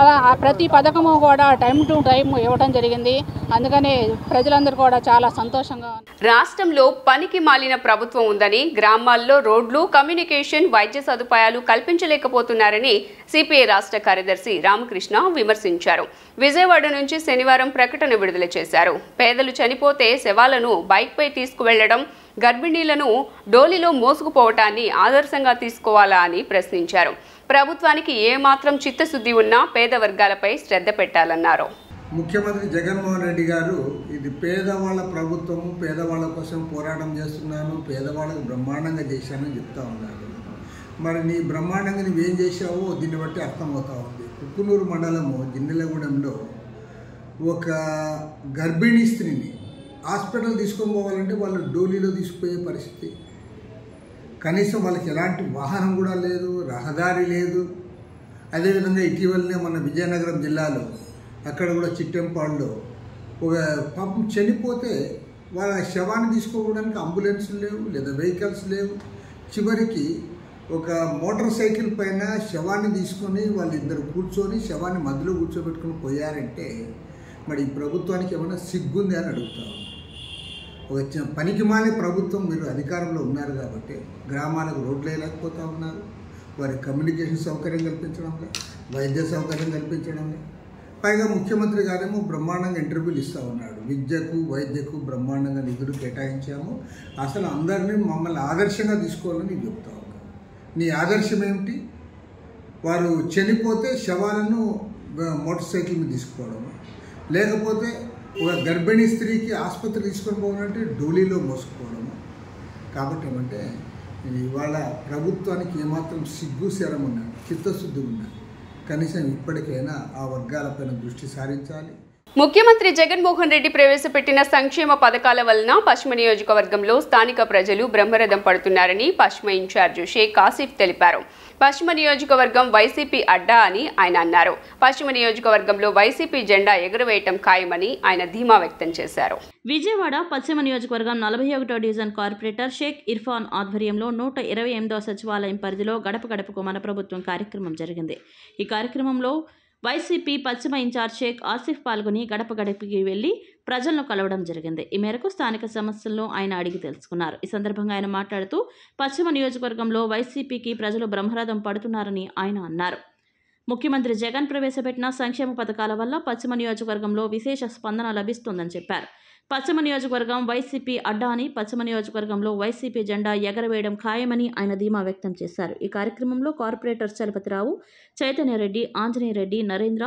అలా ప్రతి పథకము కూడా టైం టు టైం ఇవ్వడం జరిగింది. అందుకనే ప్రజలందరూ కూడా చాలా సంతోషంగా. రాష్ట్రంలో పనికి మాలిన ప్రభుత్వం ఉందని, గ్రామాల్లో రోడ్లు, కమ్యూనికేషన్, వైద్య సదుపాయాలు కల్పించలేకపోతున్నారని సిపిఐ రాష్ట్ర కార్యదర్శి రామకృష్ణ విమర్శించారు. విజయవాడ నుంచి శనివారం ప్రకటన విడుదల చేశారు. పేదలు చనిపోతే శవాలను బైక్పై తీసుకువెళ్లడం, గర్భిణీలను డోలీలో మోసుకుపోవటాన్ని ఆదర్శంగా తీసుకోవాలా అని ప్రశ్నించారు. ప్రభుత్వానికి ఏమాత్రం చిత్తశుద్ధి ఉన్నా పేద వర్గాలపై శ్రద్ధ పెట్టాలన్నారు. ముఖ్యమంత్రి జగన్మోహన్ రెడ్డి గారు ఇది పేదవాళ్ళ ప్రభుత్వము, పేదవాళ్ళ కోసం పోరాటం చేస్తున్నాను, పేదవాళ్ళకు బ్రహ్మాండంగా చేశానని చెప్తా ఉన్నారు. మరి నీ బ్రహ్మాండంగా నువ్వేం చేశావో దీన్ని బట్టి అర్థమవుతా ఉంది. కుక్కునూరు మండలము జిన్నెలగూడెంలో ఒక గర్భిణీ స్త్రీని హాస్పిటల్ తీసుకొని పోవాలంటే వాళ్ళు డోలీలో తీసుకుపోయే పరిస్థితి. కనీసం వాళ్ళకి ఎలాంటి వాహనం కూడా లేదు, రహదారి లేదు. అదేవిధంగా ఇటీవలనే మన విజయనగరం జిల్లాలో అక్కడ కూడా చిట్టెంపాడులో ఒక పాపం చనిపోతే వాళ్ళ శవాన్ని తీసుకోవడానికి అంబులెన్స్లు లేవు, లేదా వెహికల్స్ లేవు. చివరికి ఒక మోటార్ సైకిల్ పైన శవాన్ని తీసుకొని వాళ్ళిద్దరు కూర్చొని శవాన్ని మధ్యలో కూర్చోబెట్టుకుని పోయారంటే మరి ఈ ప్రభుత్వానికి ఏమైనా సిగ్గుంది అని అడుగుతాం. ఒక పనికి మాలే ప్రభుత్వం మీరు అధికారంలో ఉన్నారు కాబట్టి గ్రామాలకు రోడ్లు వేయలేకపోతూ ఉన్నారు, వారి కమ్యూనికేషన్ సౌకర్యం కల్పించడం లేదు, వైద్య సౌకర్యం కల్పించడం లేదు. పైగా ముఖ్యమంత్రి గారేమో బ్రహ్మాండంగా ఇంటర్వ్యూలు ఇస్తూ ఉన్నాడు. విద్యకు, వైద్యకు బ్రహ్మాండంగా నిధులు కేటాయించాము, అసలు అందరినీ మమ్మల్ని ఆదర్శంగా తీసుకోవాలని చెప్తా ఉన్నాను. నీ ఆదర్శం ఏమిటి? వారు చనిపోతే శవాలను మోటార్ సైకిల్ మీద తీసుకోవడం, లేకపోతే ఒక గర్భిణీ స్త్రీకి ఆసుపత్రి తీసుకొని పోవాలంటే డోలీలో మోసుకుపోవడము. కాబట్టి ఏమంటే ఇవాళ ప్రభుత్వానికి ఏమాత్రం సిగ్గు శరం ఉన్నది, చిత్తశుద్ధి ఉన్నది. కనీసం ఇప్పటికైనా ఆ వర్గాలపైన దృష్టి సారించాలి. ముఖ్యమంత్రి జగన్మోహన్ రెడ్డి ప్రవేశపెట్టిన సంక్షేమ పథకాల వలన పశ్చిమ నియోజకవర్గంలో స్థానిక ప్రజలు బ్రహ్మరథం పడుతున్నారని పశ్చిమ ఇన్ఛార్జి షేక్ ఆసిఫ్ తెలిపారు. పశ్చిమ నియోజకవర్గం వైసీపీ అడ్డా అని ఆయన అన్నారు. పశ్చిమ నియోజకవర్గంలో వైసీపీ జెండా ఎగురవేయటం ఖాయమని ఆయన ధీమా వ్యక్తం చేశారు. విజయవాడ పశ్చిమ నియోజకవర్గం 41వ డివిజన్ కార్పొరేటర్ షేక్ ఇర్ఫాన్ ఆధ్వర్యంలో 128వ సచివాలయం పరిధిలో గడప గడపకు మన ప్రభుత్వం కార్యక్రమం జరిగింది. ఈ కార్యక్రమంలో వైసీపీ పశ్చిమ ఇన్ఛార్జ్ షేక్ ఆసిఫ్ పాల్గొని గడప గడపకి వెళ్లి ప్రజలను కలవడం జరిగింది. ఈ మేరకు స్థానిక సమస్యలను ఆయన అడిగి తెలుసుకున్నారు. ఈ సందర్భంగా ఆయన మాట్లాడుతూ పశ్చిమ నియోజకవర్గంలో వైసీపీకి ప్రజలు బ్రహ్మరథం పడుతున్నారని ఆయన అన్నారు. ముఖ్యమంత్రి జగన్ ప్రవేశపెట్టిన సంక్షేమ పథకాల వల్ల పశ్చిమ నియోజకవర్గంలో విశేష స్పందన లభిస్తోందని చెప్పారు. పశ్చిమ నియోజకవర్గం వైసీపీ అడ్డా అని, పశ్చిమ నియోజకవర్గంలో వైసీపీ జెండా ఎగరవేయడం ఖాయమని ఆయన ధీమా వ్యక్తం చేశారు. ఈ కార్యక్రమంలో corporator Chalapathi Rao, Chaitanya Reddy, Anjaneya Reddy, Narendra,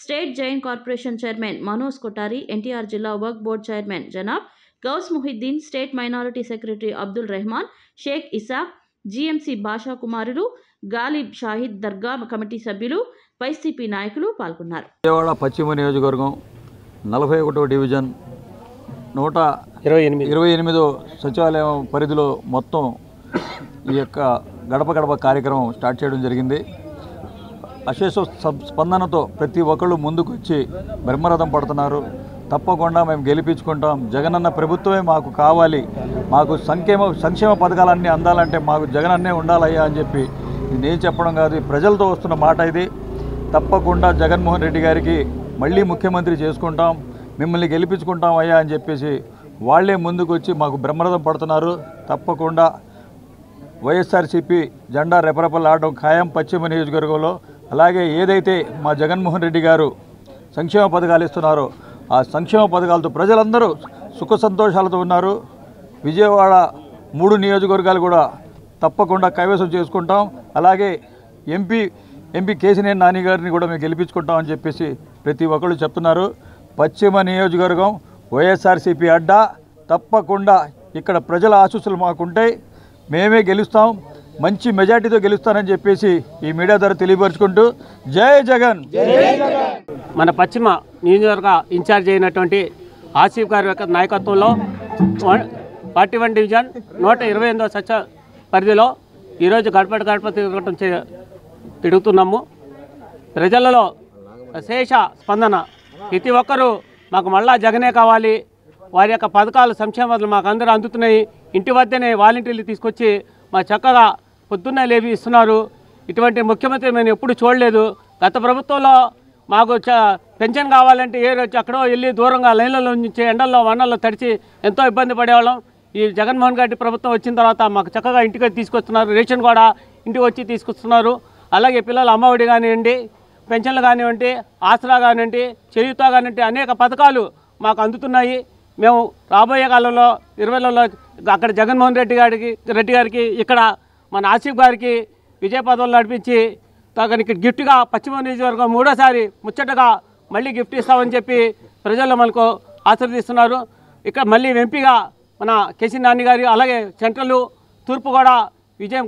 state Jain corporation chairman Manoj Kothari, NTR జిల్లా వర్క్ board chairman Janab Gouse Muhiddin, state minority secretary Abdul Rehman, Shaik Isaq, GMC Basha కుమారులు, గాలిబ్ షాహిద్, దర్గా కమిటీ సభ్యులు, వైసీపీ నాయకులు పాల్గొన్నారు. విజయవాడ పశ్చిమ నియోజకవర్గం 41వ డివిజన్ 128వ సచివాలయం పరిధిలో మొత్తం ఈ యొక్క గడప గడప కార్యక్రమం స్టార్ట్ చేయడం జరిగింది. అశేష స్పందనతో ప్రతి ఒక్కళ్ళు ముందుకు వచ్చి బ్రహ్మరథం పడుతున్నారు. తప్పకుండా మేము గెలిపించుకుంటాం, జగనన్న ప్రభుత్వమే మాకు కావాలి, మాకు సంక్షేమ పథకాలన్నీ అందాలంటే మాకు జగనన్నే ఉండాలయ్యా అని చెప్పి నేను చెప్పడం కాదు, ప్రజలతో వస్తున్న మాట ఇది. తప్పకుండా జగన్మోహన్ రెడ్డి గారికి మళ్ళీ ముఖ్యమంత్రి చేసుకుంటాం, మిమ్మల్ని గెలిపించుకుంటాం అయ్యా అని చెప్పేసి వాళ్లే ముందుకు వచ్చి మాకు బ్రహ్మరథం పడుతున్నారు. తప్పకుండా వైఎస్ఆర్సీపీ జెండా రెపరెపలాడడం ఖాయం పశ్చిమ నియోజకవర్గంలో. అలాగే ఏదైతే మా జగన్మోహన్ రెడ్డి గారు సంక్షేమ పథకాలు ఇస్తున్నారో ఆ సంక్షేమ పథకాలతో ప్రజలందరూ సుఖ సంతోషాలతో ఉన్నారు. విజయవాడ 3 నియోజకవర్గాలు కూడా తప్పకుండా కైవసం చేసుకుంటాం. అలాగే ఎంపీ కేశినేని నాని గారిని కూడా మేము గెలిపించుకుంటామని చెప్పేసి ప్రతి ఒక్కళ్ళు చెప్తున్నారు. పశ్చిమ నియోజకవర్గం వైఎస్ఆర్సీపీ అడ్డా, తప్పకుండా ఇక్కడ ప్రజల ఆశీస్సులు మాకుంటాయి, మేమే గెలుస్తాం, మంచి మెజార్టీతో గెలుస్తానని చెప్పేసి ఈ మీడియా ద్వారా తెలియపరుచుకుంటూ జై జగన్. మన పశ్చిమ నియోజకవర్గ ఇన్ఛార్జ్ అయినటువంటి ఆసిఫ్ గారి యొక్క నాయకత్వంలో 41 డివిజన్ 128వ సచ పరిధిలో ఈరోజు గడప తిరుగుతున్నాము. ప్రజలలో అశేష స్పందన. ప్రతి ఒక్కరూ మాకు మళ్ళా జగనే కావాలి, వారి యొక్క పథకాలు సంక్షేమాలు మాకు అందరూ అందుతున్నాయి, ఇంటి వద్దనే వాలంటీర్లు తీసుకొచ్చి మా చక్కగా పొద్దున్నే లేవి ఇస్తున్నారు. ఇటువంటి ముఖ్యమంత్రి మేము ఎప్పుడు చూడలేదు. గత ప్రభుత్వంలో మాకు పెన్షన్ కావాలంటే అక్కడో వెళ్ళి దూరంగా లైన్లలో నుంచి ఎండల్లో వనల్లో తడిచి ఎంతో ఇబ్బంది పడేవాళ్ళం. ఈ జగన్మోహన్ రెడ్డి ప్రభుత్వం వచ్చిన తర్వాత మాకు చక్కగా ఇంటికి తీసుకొస్తున్నారు, రేషన్ కూడా ఇంటికి వచ్చి తీసుకొస్తున్నారు. అలాగే పిల్లల అమ్మఒడి కానివ్వండి, పెన్షన్లు కానివ్వండి, ఆసరా కానివ్వండి, చేయూత కానివ్వండి, అనేక పథకాలు మాకు అందుతున్నాయి. మేము రాబోయే కాలంలో 20లలో అక్కడ జగన్మోహన్ రెడ్డి గారికి ఇక్కడ మన ఆసిఫ్ గారికి విజయ పదవులు నడిపించి తనకి గిఫ్ట్గా పశ్చిమ నియోజకవర్గం 3వసారి ముచ్చటగా మళ్ళీ గిఫ్ట్ ఇస్తామని చెప్పి ప్రజలు మనకు ఆశీర్వదిస్తున్నారు. ఇక్కడ మళ్ళీ ఎంపీగా మన కేసీ నాని గారి, అలాగే సెంట్రల్ తూర్పు కూడా విజయం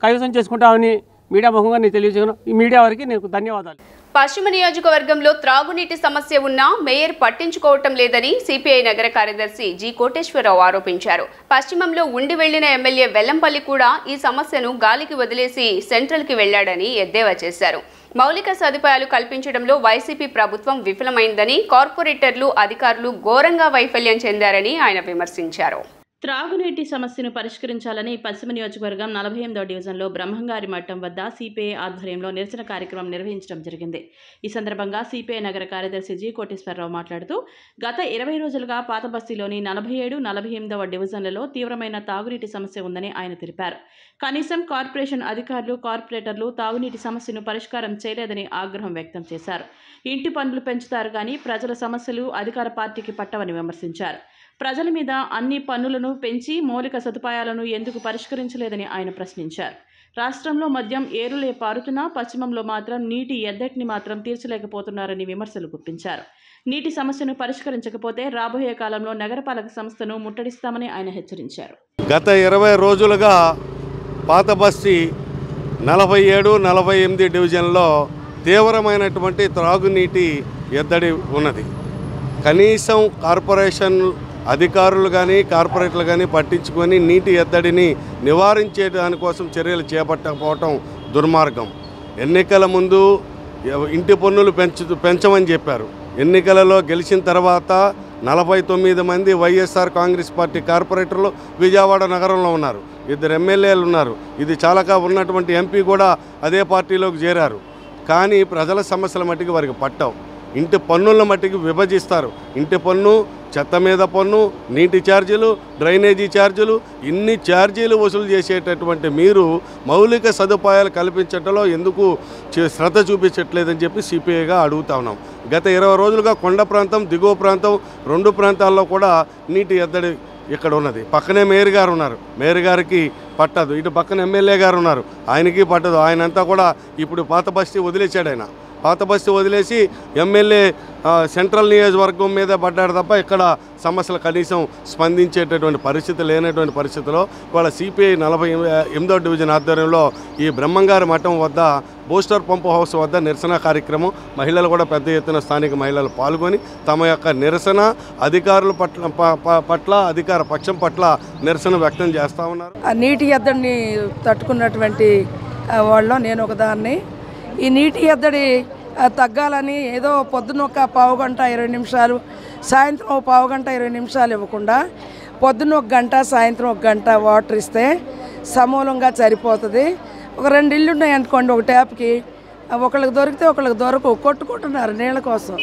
కైవసం చేసుకుంటామని మీడియా ముఖంగా నేను తెలియజేయను. ఈ మీడియా వారికి నేను ధన్యవాదాలు. పశ్చిమ నియోజకవర్గంలో త్రాగునీటి సమస్య ఉన్నా మేయర్ పట్టించుకోవటం లేదని సిపిఐ నగర కార్యదర్శి జి కోటేశ్వరరావు ఆరోపించారు. పశ్చిమంలో ఉండి వెళ్లిన ఎమ్మెల్యే వెల్లంపల్లి కూడా ఈ సమస్యను గాలికి వదిలేసి సెంట్రల్కి వెళ్లాడని ఎద్దేవా చేశారు. మౌలిక సదుపాయాలు కల్పించడంలో వైసీపీ ప్రభుత్వం విఫలమైందని, కార్పొరేటర్లు అధికారులు ఘోరంగా వైఫల్యం చెందారని ఆయన విమర్శించారు. త్రాగునీటి సమస్యను పరిష్కరించాలని పశ్చిమ నియోజకవర్గం 48వ డివిజన్లో బ్రహ్మంగారి మఠం వద్ద సిపిఐ ఆధ్వర్యంలో నిరసన కార్యక్రమం నిర్వహించడం జరిగింది. ఈ సందర్భంగా సిపిఐ నగర కార్యదర్శి జి కోటేశ్వరరావు మాట్లాడుతూ గత 20 రోజులుగా పాత బస్తీలోని 47, 48వ డివిజన్లలో తీవ్రమైన తాగునీటి సమస్య ఉందని ఆయన తెలిపారు. కనీసం కార్పొరేషన్ అధికారులు, కార్పొరేటర్లు తాగునీటి సమస్యను పరిష్కారం చేయలేదని ఆగ్రహం వ్యక్తం చేశారు. ఇంటి పన్నులు పెంచుతారు కానీ ప్రజల సమస్యలు అధికార పార్టీకి పట్టవని విమర్శించారు. ప్రజల మీద అన్ని పన్నులను పెంచి మౌలిక సదుపాయాలను ఎందుకు పరిష్కరించలేదని ఆయన ప్రశ్నించారు. రాష్ట్రంలో మద్యం ఏరులే పారుతున్నా పశ్చిమంలో మాత్రం నీటి ఎద్దటిని మాత్రం తీర్చలేకపోతున్నారని విమర్శలు గుప్పించారు. నీటి సమస్యను పరిష్కరించకపోతే రాబోయే కాలంలో నగరపాలక సంస్థను ముట్టడిస్తామని ఆయన హెచ్చరించారు. గత 20 రోజులుగా పాత బస్తీ 47, 48 డివిజన్లో తీవ్రమైనటువంటి త్రాగునీటి ఎద్దడి ఉన్నది. కనీసం కార్పొరేషన్ అధికారులు కానీ కార్పొరేటర్లు కానీ పట్టించుకొని నీటి ఎద్దడిని నివారించే దానికోసం చర్యలు చేపట్టకపోవటం దుర్మార్గం. ఎన్నికల ముందు ఇంటి పన్నులు పెంచమని చెప్పారు. ఎన్నికలలో గెలిచిన తర్వాత 49 మంది వైఎస్ఆర్ కాంగ్రెస్ పార్టీ కార్పొరేటర్లు విజయవాడ నగరంలో ఉన్నారు. 2 ఎమ్మెల్యేలు ఉన్నారు. ఇది చాలాగా ఉన్నటువంటి ఎంపీ కూడా అదే పార్టీలోకి చేరారు. కానీ ప్రజల సమస్యల మట్టికి వారికి పట్టవు. ఇంటి పన్నుల మట్టికి విభజిస్తారు. ఇంటి పన్ను, చెత్త మీద పన్ను, నీటి ఛార్జీలు, డ్రైనేజీ ఛార్జీలు, ఇన్ని ఛార్జీలు వసూలు చేసేటటువంటి మీరు మౌలిక సదుపాయాలు కల్పించడంలో ఎందుకు శ్రద్ధ చూపించట్లేదని చెప్పి సిపిఐగా అడుగుతా ఉన్నాం. గత 20 రోజులుగా కొండ ప్రాంతం, దిగువ ప్రాంతం 2 ప్రాంతాల్లో కూడా నీటి ఎద్దడి ఇక్కడ ఉన్నది. పక్కనే మేయర్ గారు ఉన్నారు, మేయర్ గారికి పట్టదు. ఇటు పక్కన ఎమ్మెల్యే గారు ఉన్నారు, ఆయనకి పట్టదు. ఆయనంతా కూడా ఇప్పుడు పాత బస్తీ వదిలేశాడు. ఆయన పాత బస్తీ వదిలేసి ఎమ్మెల్యే సెంట్రల్ నియోజకవర్గం మీద పడ్డాడు తప్ప ఇక్కడ సమస్యలు కనీసం స్పందించేటటువంటి పరిస్థితి లేనటువంటి పరిస్థితిలో వాళ్ళ సిపిఐ 48వ డివిజన్ ఆధ్వర్యంలో ఈ బ్రహ్మంగారి మఠం వద్ద బూస్టర్ పంపు హౌస్ వద్ద నిరసన కార్యక్రమం, మహిళలు కూడా పెద్ద ఎత్తున స్థానిక మహిళలు పాల్గొని తమ యొక్క నిరసన అధికారుల పట్ల అధికార పక్షం పట్ల నిరసన వ్యక్తం చేస్తూ ఉన్నారు. నీటి ఎద్దడిని తట్టుకున్నటువంటి వాళ్ళలో నేను ఒకదాన్ని. ఈ నీటి ఎద్దడి తగ్గాలని ఏదో పొద్దున్న ఒక పావుగంట 20 నిమిషాలు, సాయంత్రం ఒక పావుగంట 20 నిమిషాలు ఇవ్వకుండా పొద్దున్న 1 గంట, సాయంత్రం 1 గంట వాటర్ ఇస్తే సమూలంగా సరిపోతుంది. ఒక 2 ఇళ్ళు ఉన్నాయి అనుకోండి, ఒక ట్యాప్కి ఒకళ్ళకి దొరికితే ఒకళ్ళకి దొరకవు, కొట్టుకుంటున్నారు నీళ్ళ కోసం.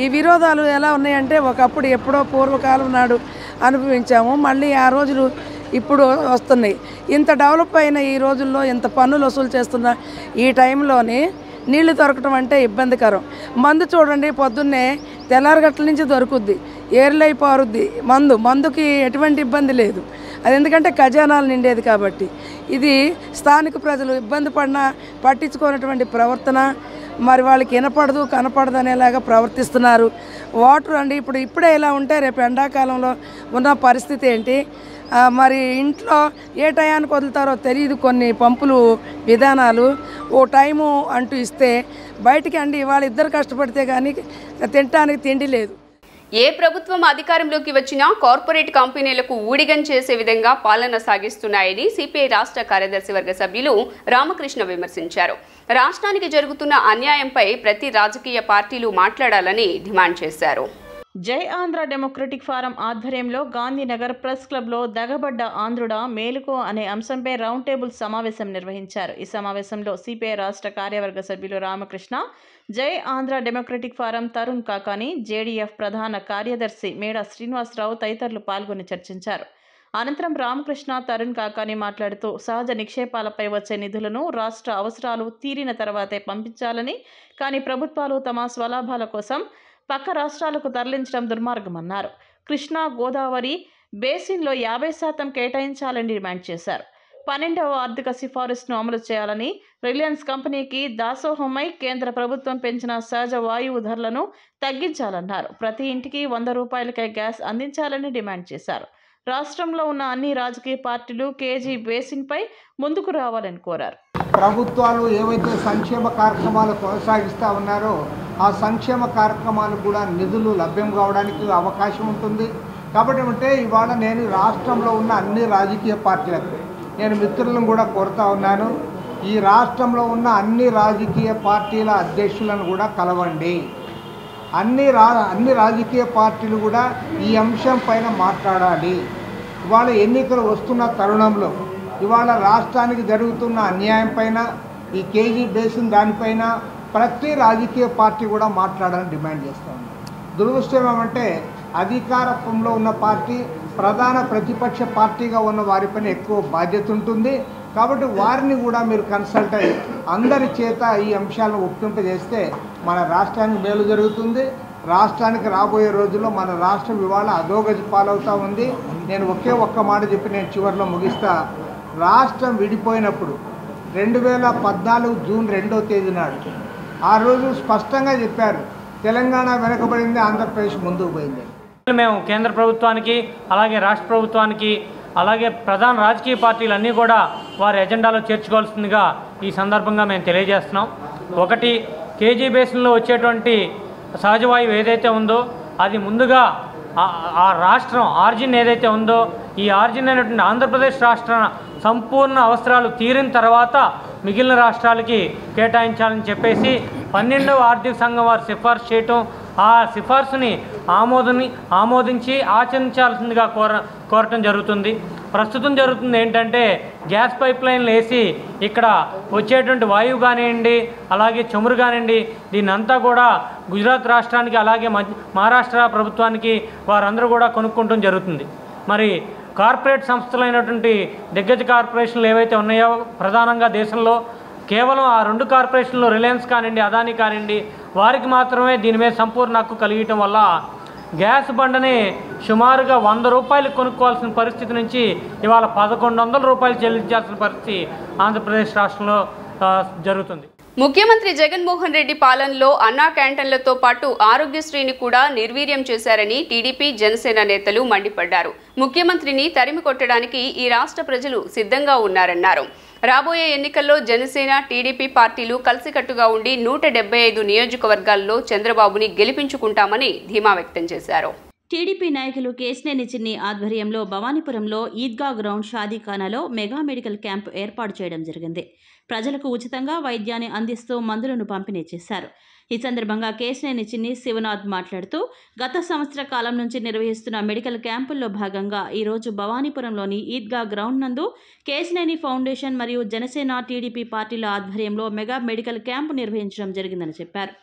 ఈ విరోధాలు ఎలా ఉన్నాయంటే ఒకప్పుడు ఎప్పుడో పూర్వకాలం నాడు అనుభవించాము, మళ్ళీ ఆ రోజులు ఇప్పుడు వస్తున్నాయి. ఇంత డెవలప్ అయిన ఈ రోజుల్లో ఇంత పన్నులు వసూలు చేస్తున్న ఈ టైంలోని నీళ్లు దొరకటం అంటే ఇబ్బందికరం. మందు చూడండి, పొద్దున్నే తెల్లారగట్ల నుంచి దొరుకుద్ది, ఏర్లై పారుద్ది. మందుకి ఎటువంటి ఇబ్బంది లేదు. అది ఎందుకంటే ఖజానాలు నిండేది కాబట్టి. ఇది స్థానిక ప్రజలు ఇబ్బంది పడినా పట్టించుకున్నటువంటి ప్రవర్తన, మరి వాళ్ళకి వినపడదు కనపడదు అనేలాగా ప్రవర్తిస్తున్నారు. వాటర్ అండి ఇప్పుడే ఇలా ఉంటే రేపు ఎండాకాలంలో ఉన్న పరిస్థితి ఏంటి? మరి ఇంట్లో ఏ టయానికి వదులుతారో తెలియదు. కొన్ని పంపులు విధానాలు ఓ టైము అంటూ ఇస్తే బయటికి అండి ఇవాళ ఇద్దరు కష్టపడితే కానీ తినడానికి తిండి లేదు. ఏ ప్రభుత్వం అధికారంలోకి వచ్చినా కార్పొరేట్ కంపెనీలకు ఊడిగం చేసే విధంగా పాలన సాగిస్తున్నాయని సిపిఐ రాష్ట్ర కార్యదర్శి వర్గ సభ్యులు రామకృష్ణ విమర్శించారు. రాష్ట్రానికి జరుగుతున్న అన్యాయంపై ప్రతి రాజకీయ పార్టీలు మాట్లాడాలని డిమాండ్ చేశారు. జై ఆంధ్ర డెమోక్రటిక్ ఫారం ఆధ్వర్యంలో గాంధీనగర్ ప్రెస్ క్లబ్లో దగబడ్డ ఆంధ్రుడా మేలుకో అనే అంశంపై రౌండ్ టేబుల్ సమావేశం నిర్వహించారు. ఈ సమావేశంలో సిపిఐ రాష్ట్ర కార్యవర్గ సభ్యులు రామకృష్ణ, జై Andhra democratic form Tarun Kakani, JDF ప్రధాన కార్యదర్శి మేడ శ్రీనివాసరావు తదితరులు పాల్గొని చర్చించారు. అనంతరం రామకృష్ణ, తరుణ్ కాకాని మాట్లాడుతూ సహజ నిక్షేపాలపై వచ్చే నిధులను రాష్ట్ర అవసరాలు తీరిన తర్వాతే పంపించాలని, కానీ ప్రభుత్వాలు తమ స్వలాభాల కోసం పక్క రాష్ట్రాలకు తరలించడం దుర్మార్గమన్నారు. కృష్ణా గోదావరి బేసిన్లో 50% కేటాయించాలని డిమాండ్ చేశారు. 12వ ఆర్థిక సిఫారసును అమలు చేయాలని, రిలయన్స్ కంపెనీకి దాసోహమై కేంద్ర ప్రభుత్వం పెంచిన సహజ వాయువు ధరలను తగ్గించాలన్నారు. ప్రతి ఇంటికి 100 రూపాయలకే గ్యాస్ అందించాలని డిమాండ్ చేశారు. రాష్ట్రంలో ఉన్న అన్ని రాజకీయ పార్టీలు కేజీ బేసిన్పై ముందుకు రావాలని కోరారు. ప్రభుత్వాలు ఏవైతే సంక్షేమ కార్యక్రమాలు కొనసాగిస్తూ ఉన్నారో ఆ సంక్షేమ కార్యక్రమాలకు కూడా నిధులు లభ్యం కావడానికి అవకాశం ఉంటుంది. కాబట్టి అంటే ఇవాళ నేను రాష్ట్రంలో ఉన్న అన్ని రాజకీయ పార్టీలకు నేను మిత్రులను కూడా కోరుతా ఉన్నాను. ఈ రాష్ట్రంలో ఉన్న అన్ని రాజకీయ పార్టీల అధ్యక్షులను కూడా కలవండి. అన్ని రాజకీయ పార్టీలు కూడా ఈ అంశం పైన మాట్లాడాలి. ఇవాళ ఎన్నికలు వస్తున్న తరుణంలో ఇవాళ రాష్ట్రానికి జరుగుతున్న అన్యాయం పైన, ఈ కేజీ బేసిన్ దానిపైన ప్రతి రాజకీయ పార్టీ కూడా మాట్లాడాలని డిమాండ్ చేస్తూ ఉంది. దురదృష్టం ఏమంటే అధికారంలో ఉన్న పార్టీ ప్రధాన ప్రతిపక్ష పార్టీగా ఉన్న వారిపైన ఎక్కువ బాధ్యత ఉంటుంది. కాబట్టి వారిని కూడా మీరు కన్సల్ట్ అయ్యి అందరి చేత ఈ అంశాలను ఒప్పింపజేస్తే మన రాష్ట్రానికి మేలు జరుగుతుంది. రాష్ట్రానికి రాబోయే రోజుల్లో మన రాష్ట్రం ఇవాళ అధోగతి పాలవుతూ ఉంది. నేను ఒక్క మాట చెప్పి నేను చివరిలో ముగిస్తా. రాష్ట్రం విడిపోయినప్పుడు 2014 జూన్ 2వ తేదీ నాడు ఆ రోజు స్పష్టంగా చెప్పారు, తెలంగాణ వెనకబడింది, ఆంధ్రప్రదేశ్ ముందుకు పోయింది. మేము కేంద్ర ప్రభుత్వానికి అలాగే రాష్ట్ర ప్రభుత్వానికి అలాగే ప్రధాన రాజకీయ పార్టీలన్నీ కూడా వారి ఎజెండాలో చేర్చుకోవాల్సిందిగా ఈ సందర్భంగా మేము తెలియజేస్తున్నాం. ఒకటి, కేజీ బేసిన్లో వచ్చేటువంటి సహజవాయువు ఏదైతే ఉందో అది ముందుగా ఆ రాష్ట్రం ఆర్జిన్ ఏదైతే ఉందో ఈ ఆర్జిన్ అయినటువంటి ఆంధ్రప్రదేశ్ రాష్ట్ర సంపూర్ణ అవసరాలు తీరిన తర్వాత మిగిలిన రాష్ట్రాలకి కేటాయించాలని చెప్పేసి 12వ ఆర్థిక సంఘం వారు సిఫార్సు చేయటం, ఆ సిఫార్సుని ఆమోదించి ఆచరించాల్సిందిగా కోరటం జరుగుతుంది. ప్రస్తుతం జరుగుతుంది ఏంటంటే గ్యాస్ పైప్ లైన్లు వేసి ఇక్కడ వచ్చేటువంటి వాయువు కానివ్వండి అలాగే చమురు కానివ్వండి దీన్నంతా కూడా గుజరాత్ రాష్ట్రానికి అలాగే మహారాష్ట్ర ప్రభుత్వానికి వారందరూ కూడా కొనుక్కుంటం జరుగుతుంది. మరి కార్పొరేట్ సంస్థలైనటువంటి దిగ్గజ కార్పొరేషన్లు ఏవైతే ఉన్నాయో ప్రధానంగా దేశంలో కేవలం ఆ 2 కార్పొరేషన్లు రిలయన్స్ కానివ్వండి అదానీ కానివ్వండి వారికి మాత్రమే దీని మీద సంపూర్ణ హక్కు కలిగటం వల్ల గ్యాస్ బండని సుమారుగా 100 రూపాయలు కొనుక్కోవాల్సిన పరిస్థితి నుంచి ఇవాళ 1100 రూపాయలు చెల్లించాల్సిన పరిస్థితి ఆంధ్రప్రదేశ్ రాష్ట్రంలో జరుగుతుంది. ముఖ్యమంత్రి జగన్మోహన్ రెడ్డి పాలనలో అన్నా క్యాంటీన్లతో పాటు ఆరోగ్యశ్రీని కూడా నిర్వీర్యం చేశారని టీడీపీ జనసేన నేతలు మండిపడ్డారు. ముఖ్యమంత్రిని తరిమి కొట్టడానికి ఈ రాష్ట్ర ప్రజలు సిద్ధంగా ఉన్నారన్నారు. రాబోయే ఎన్నికల్లో జనసేన టీడీపీ పార్టీలు కలిసికట్టుగా ఉండి 175 నియోజకవర్గాల్లో చంద్రబాబుని గెలిపించుకుంటామని ధీమా వ్యక్తం చేశారు. టీడీపీ నాయకులు కేశినేని చిన్ని ఆధ్వర్యంలో భవానీపురంలో ఈద్గా గ్రౌండ్ షాదీఖానాలో మెగా మెడికల్ క్యాంపు ఏర్పాటు చేయడం జరిగింది. ప్రజలకు ఉచితంగా వైద్యాన్ని అందిస్తూ మందులను పంపిణీ చేశారు. ఈ సందర్భంగా కేశినేని చిన్ని శివనాథ్ మాట్లాడుతూ గత సంవత్సర కాలం నుంచి నిర్వహిస్తున్న మెడికల్ క్యాంపుల్లో భాగంగా ఈరోజు భవానీపురంలోని ఈద్గా గ్రౌండ్ నందు కేశినేని ఫౌండేషన్ మరియు జనసేన టీడీపీ పార్టీల ఆధ్వర్యంలో మెగా మెడికల్ క్యాంపు నిర్వహించడం జరిగిందని చెప్పారు.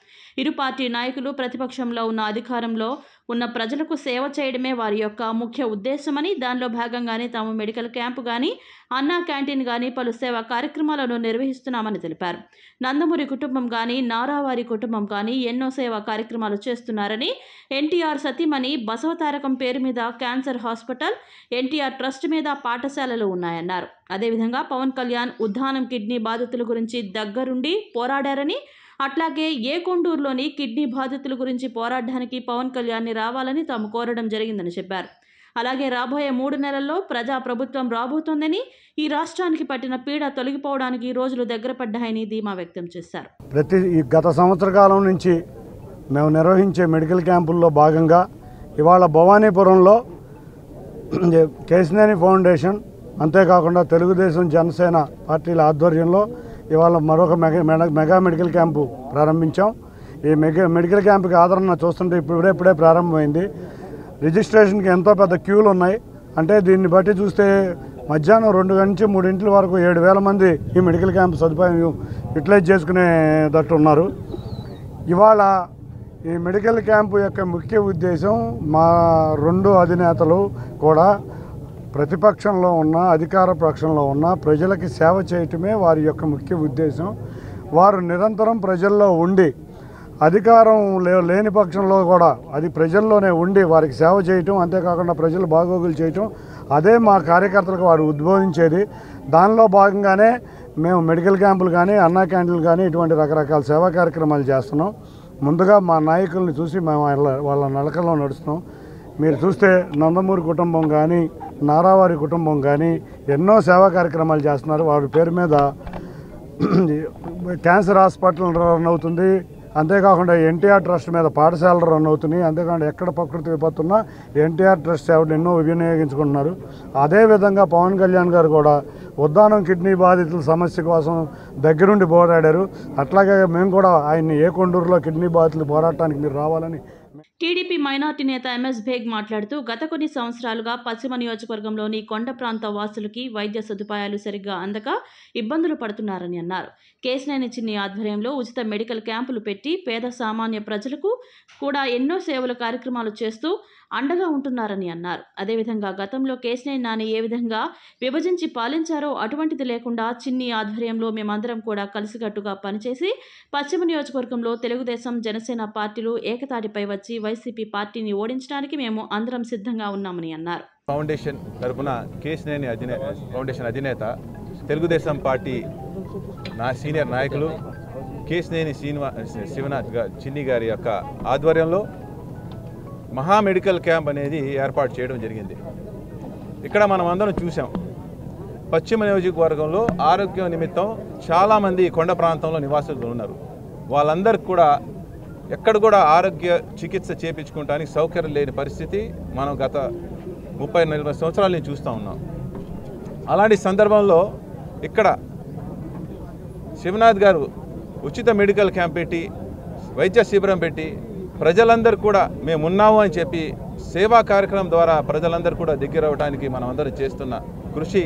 ఇరు పార్టీ నాయకులు ప్రతిపక్షంలో ఉన్న అధికారంలో ఉన్న ప్రజలకు సేవ చేయడమే వారి యొక్క ముఖ్య ఉద్దేశమని, దానిలో భాగంగానే తాము మెడికల్ క్యాంపు కానీ అన్నా క్యాంటీన్ కానీ పలు సేవా కార్యక్రమాలను నిర్వహిస్తున్నామని తెలిపారు. నందమూరి కుటుంబం కానీ నారావారి కుటుంబం కుటుంబం కానీ ఎన్నో సేవా కార్యక్రమాలు చేస్తున్నారని, ఎన్టీఆర్ సతీమణి బసవతారకం పేరు మీద క్యాన్సర్ హాస్పిటల్, ఎన్టీఆర్ ట్రస్ట్ మీద పాఠశాలలు ఉన్నాయన్నారు. అదేవిధంగా పవన్ కళ్యాణ్ ఉద్దానం కిడ్నీ బాధితుల గురించి దగ్గరుండి పోరాడారని, అట్లాగే ఏకొండూరులోని కిడ్నీ బాధితుల గురించి పోరాడడానికి పవన్ కళ్యాణ్ని రావాలని తాము కోరడం జరిగిందని చెప్పారు. అలాగే రాబోయే 3 నెలల్లో ప్రజాప్రభుత్వం రాబోతోందని, ఈ రాష్ట్రానికి పట్టిన పీడ తొలగిపోవడానికి రోజులు దగ్గర పడ్డాయని ధీమా వ్యక్తం చేశారు. గత సంవత్సర కాలం నుంచి మేము నిర్వహించే మెడికల్ క్యాంపుల్లో భాగంగా ఇవాళ భవానీపురంలో కేశినేని ఫౌండేషన్, అంతేకాకుండా తెలుగుదేశం జనసేన పార్టీల ఆధ్వర్యంలో ఇవాళ మరొక మెగా మెడికల్ క్యాంపు ప్రారంభించాం. ఈ మెడికల్ క్యాంపుకి ఆదరణ చూస్తుంటే ఇప్పుడే ప్రారంభమైంది. రిజిస్ట్రేషన్కి ఎంతో పెద్ద క్యూలు ఉన్నాయి. అంటే దీన్ని బట్టి చూస్తే మధ్యాహ్నం 2 నుంచి 3 వరకు 7,000 మంది ఈ మెడికల్ క్యాంప్ సదుపాయం యూటిలైజ్ చేసుకునేటట్టు ఉన్నారు. ఇవాళ ఈ మెడికల్ క్యాంపు యొక్క ముఖ్య ఉద్దేశం మా 2 అధినేతలు కూడా ప్రతిపక్షంలో ఉన్న, అధికార పక్షంలో ఉన్న ప్రజలకి సేవ చేయటమే వారి యొక్క ముఖ్య ఉద్దేశం. వారు నిరంతరం ప్రజల్లో ఉండి, అధికారం లేని పక్షంలో కూడా అది ప్రజల్లోనే ఉండి వారికి సేవ చేయటం, అంతేకాకుండా ప్రజలు బాగోగులు చేయటం, అదే మా కార్యకర్తలకు వారు ఉద్బోధించేది. దానిలో భాగంగానే మేము మెడికల్ క్యాంపులు కానీ, అన్నా క్యాంటీన్లు కానీ ఇటువంటి రకరకాల సేవా కార్యక్రమాలు చేస్తున్నాం. ముందుగా మా నాయకుల్ని చూసి మేము వాళ్ళ నడకల్లో నడుస్తున్నాం. మీరు చూస్తే నందమూరి కుటుంబం కానీ, నారావారి కుటుంబం కానీ ఎన్నో సేవా కార్యక్రమాలు చేస్తున్నారు. వారి పేరు మీద క్యాన్సర్ హాస్పిటల్ రన్ అవుతుంది. అంతేకాకుండా ఎన్టీఆర్ ట్రస్ట్ మీద పాఠశాలలు రన్ అవుతున్నాయి. అంతేకాకుండా ఎక్కడ ప్రకృతి విపత్తున్నా ఎన్టీఆర్ ట్రస్ట్ సేవలు ఎన్నో వినియోగించుకుంటున్నారు. అదేవిధంగా పవన్ కళ్యాణ్ గారు కూడా ఉద్దానం కిడ్నీ బాధితుల సమస్య కోసం దగ్గరుండి పోరాడారు. అట్లాగే మేము కూడా ఆయన్ని ఏకొండూరులో కిడ్నీ బాధితులు పోరాటానికి మీరు రావాలని. టీడీపీ మైనార్టీ నేత ఎంఎస్ బేగ్ మాట్లాడుతూ గత కొన్ని సంవత్సరాలుగా పశ్చిమ నియోజకవర్గంలోని కొండ ప్రాంత వాసులకి వైద్య సదుపాయాలు సరిగ్గా అందక ఇబ్బందులు పడుతున్నారని అన్నారు. కేశినేని చిన్ని ఆధ్వర్యంలో ఉచిత మెడికల్ క్యాంపులు పెట్టి పేద సామాన్య ప్రజలకు కూడా ఎన్నో సేవల కార్యక్రమాలు చేస్తూ అండగా ఉంటున్నారని అన్నారు. అదేవిధంగా గతంలో కేశినేని నాని ఏ విధంగా విభజించి పాలించారో అటువంటిది లేకుండా చిన్ని ఆధ్వర్యంలో మేమందరం కూడా కలిసికట్టుగా పనిచేసి పశ్చిమ నియోజకవర్గంలో తెలుగుదేశం జనసేన పార్టీలు ఏకతాటిపై వచ్చి వైసీపీ పార్టీని ఓడించడానికి మేము అందరం సిద్ధంగా ఉన్నామని అన్నారు. ఫౌండేషన్ తరపున కేశినేని ఫౌండేషన్ అధినేత, తెలుగుదేశం పార్టీ సీనియర్ నాయకులు కేశినేని శివనాథ్ చిన్ని గారి యొక్క ఆధ్వర్యంలో మహా మెడికల్ క్యాంప్ అనేది ఏర్పాటు చేయడం జరిగింది. ఇక్కడ మనం అందరం చూసాం, పశ్చిమ నియోజకవర్గంలో ఆరోగ్యం నిమిత్తం చాలామంది కొండ ప్రాంతంలో నివాసులు ఉన్నారు. వాళ్ళందరికీ కూడా ఎక్కడ కూడా ఆరోగ్య చికిత్స చేయించుకోవడానికి సౌకర్యం లేని పరిస్థితి మనం గత 30-40 సంవత్సరాల నుంచి చూస్తూ ఉన్నాం. అలాంటి సందర్భంలో ఇక్కడ శివనాథ్ గారు ఉచిత మెడికల్ క్యాంప్ పెట్టి, వైద్య శిబిరం పెట్టి, ప్రజలందరూ కూడా మేమున్నాము అని చెప్పి సేవా కార్యక్రమం ద్వారా ప్రజలందరూ కూడా దగ్గర అవడానికి మనం అందరం చేస్తున్న కృషి,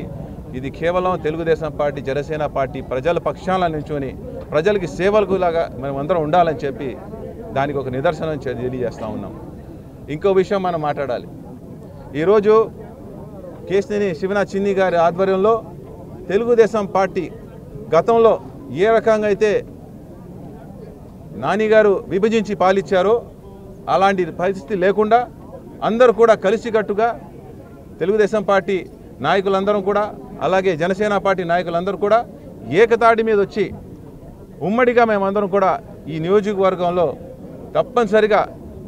ఇది కేవలం తెలుగుదేశం పార్టీ, జనసేన పార్టీ ప్రజల పక్షాల నుంచొని ప్రజలకి సేవలులాగా మనం అందరం ఉండాలని చెప్పి దానికి ఒక నిదర్శనం తెలియజేస్తూ ఉన్నాం. ఇంకో విషయం మనం మాట్లాడాలి. ఈరోజు కేశినేని శివనాథ్ చిన్ని గారి ఆధ్వర్యంలో తెలుగుదేశం పార్టీ గతంలో ఏ రకంగా అయితే నాని గారు విభజించి పాలించారో అలాంటి పరిస్థితి లేకుండా అందరూ కూడా కలిసికట్టుగా తెలుగుదేశం పార్టీ నాయకులందరం కూడా, అలాగే జనసేన పార్టీ నాయకులందరూ కూడా ఏకతాటి మీద వచ్చి ఉమ్మడిగా మేమందరం కూడా ఈ నియోజకవర్గంలో తప్పనిసరిగా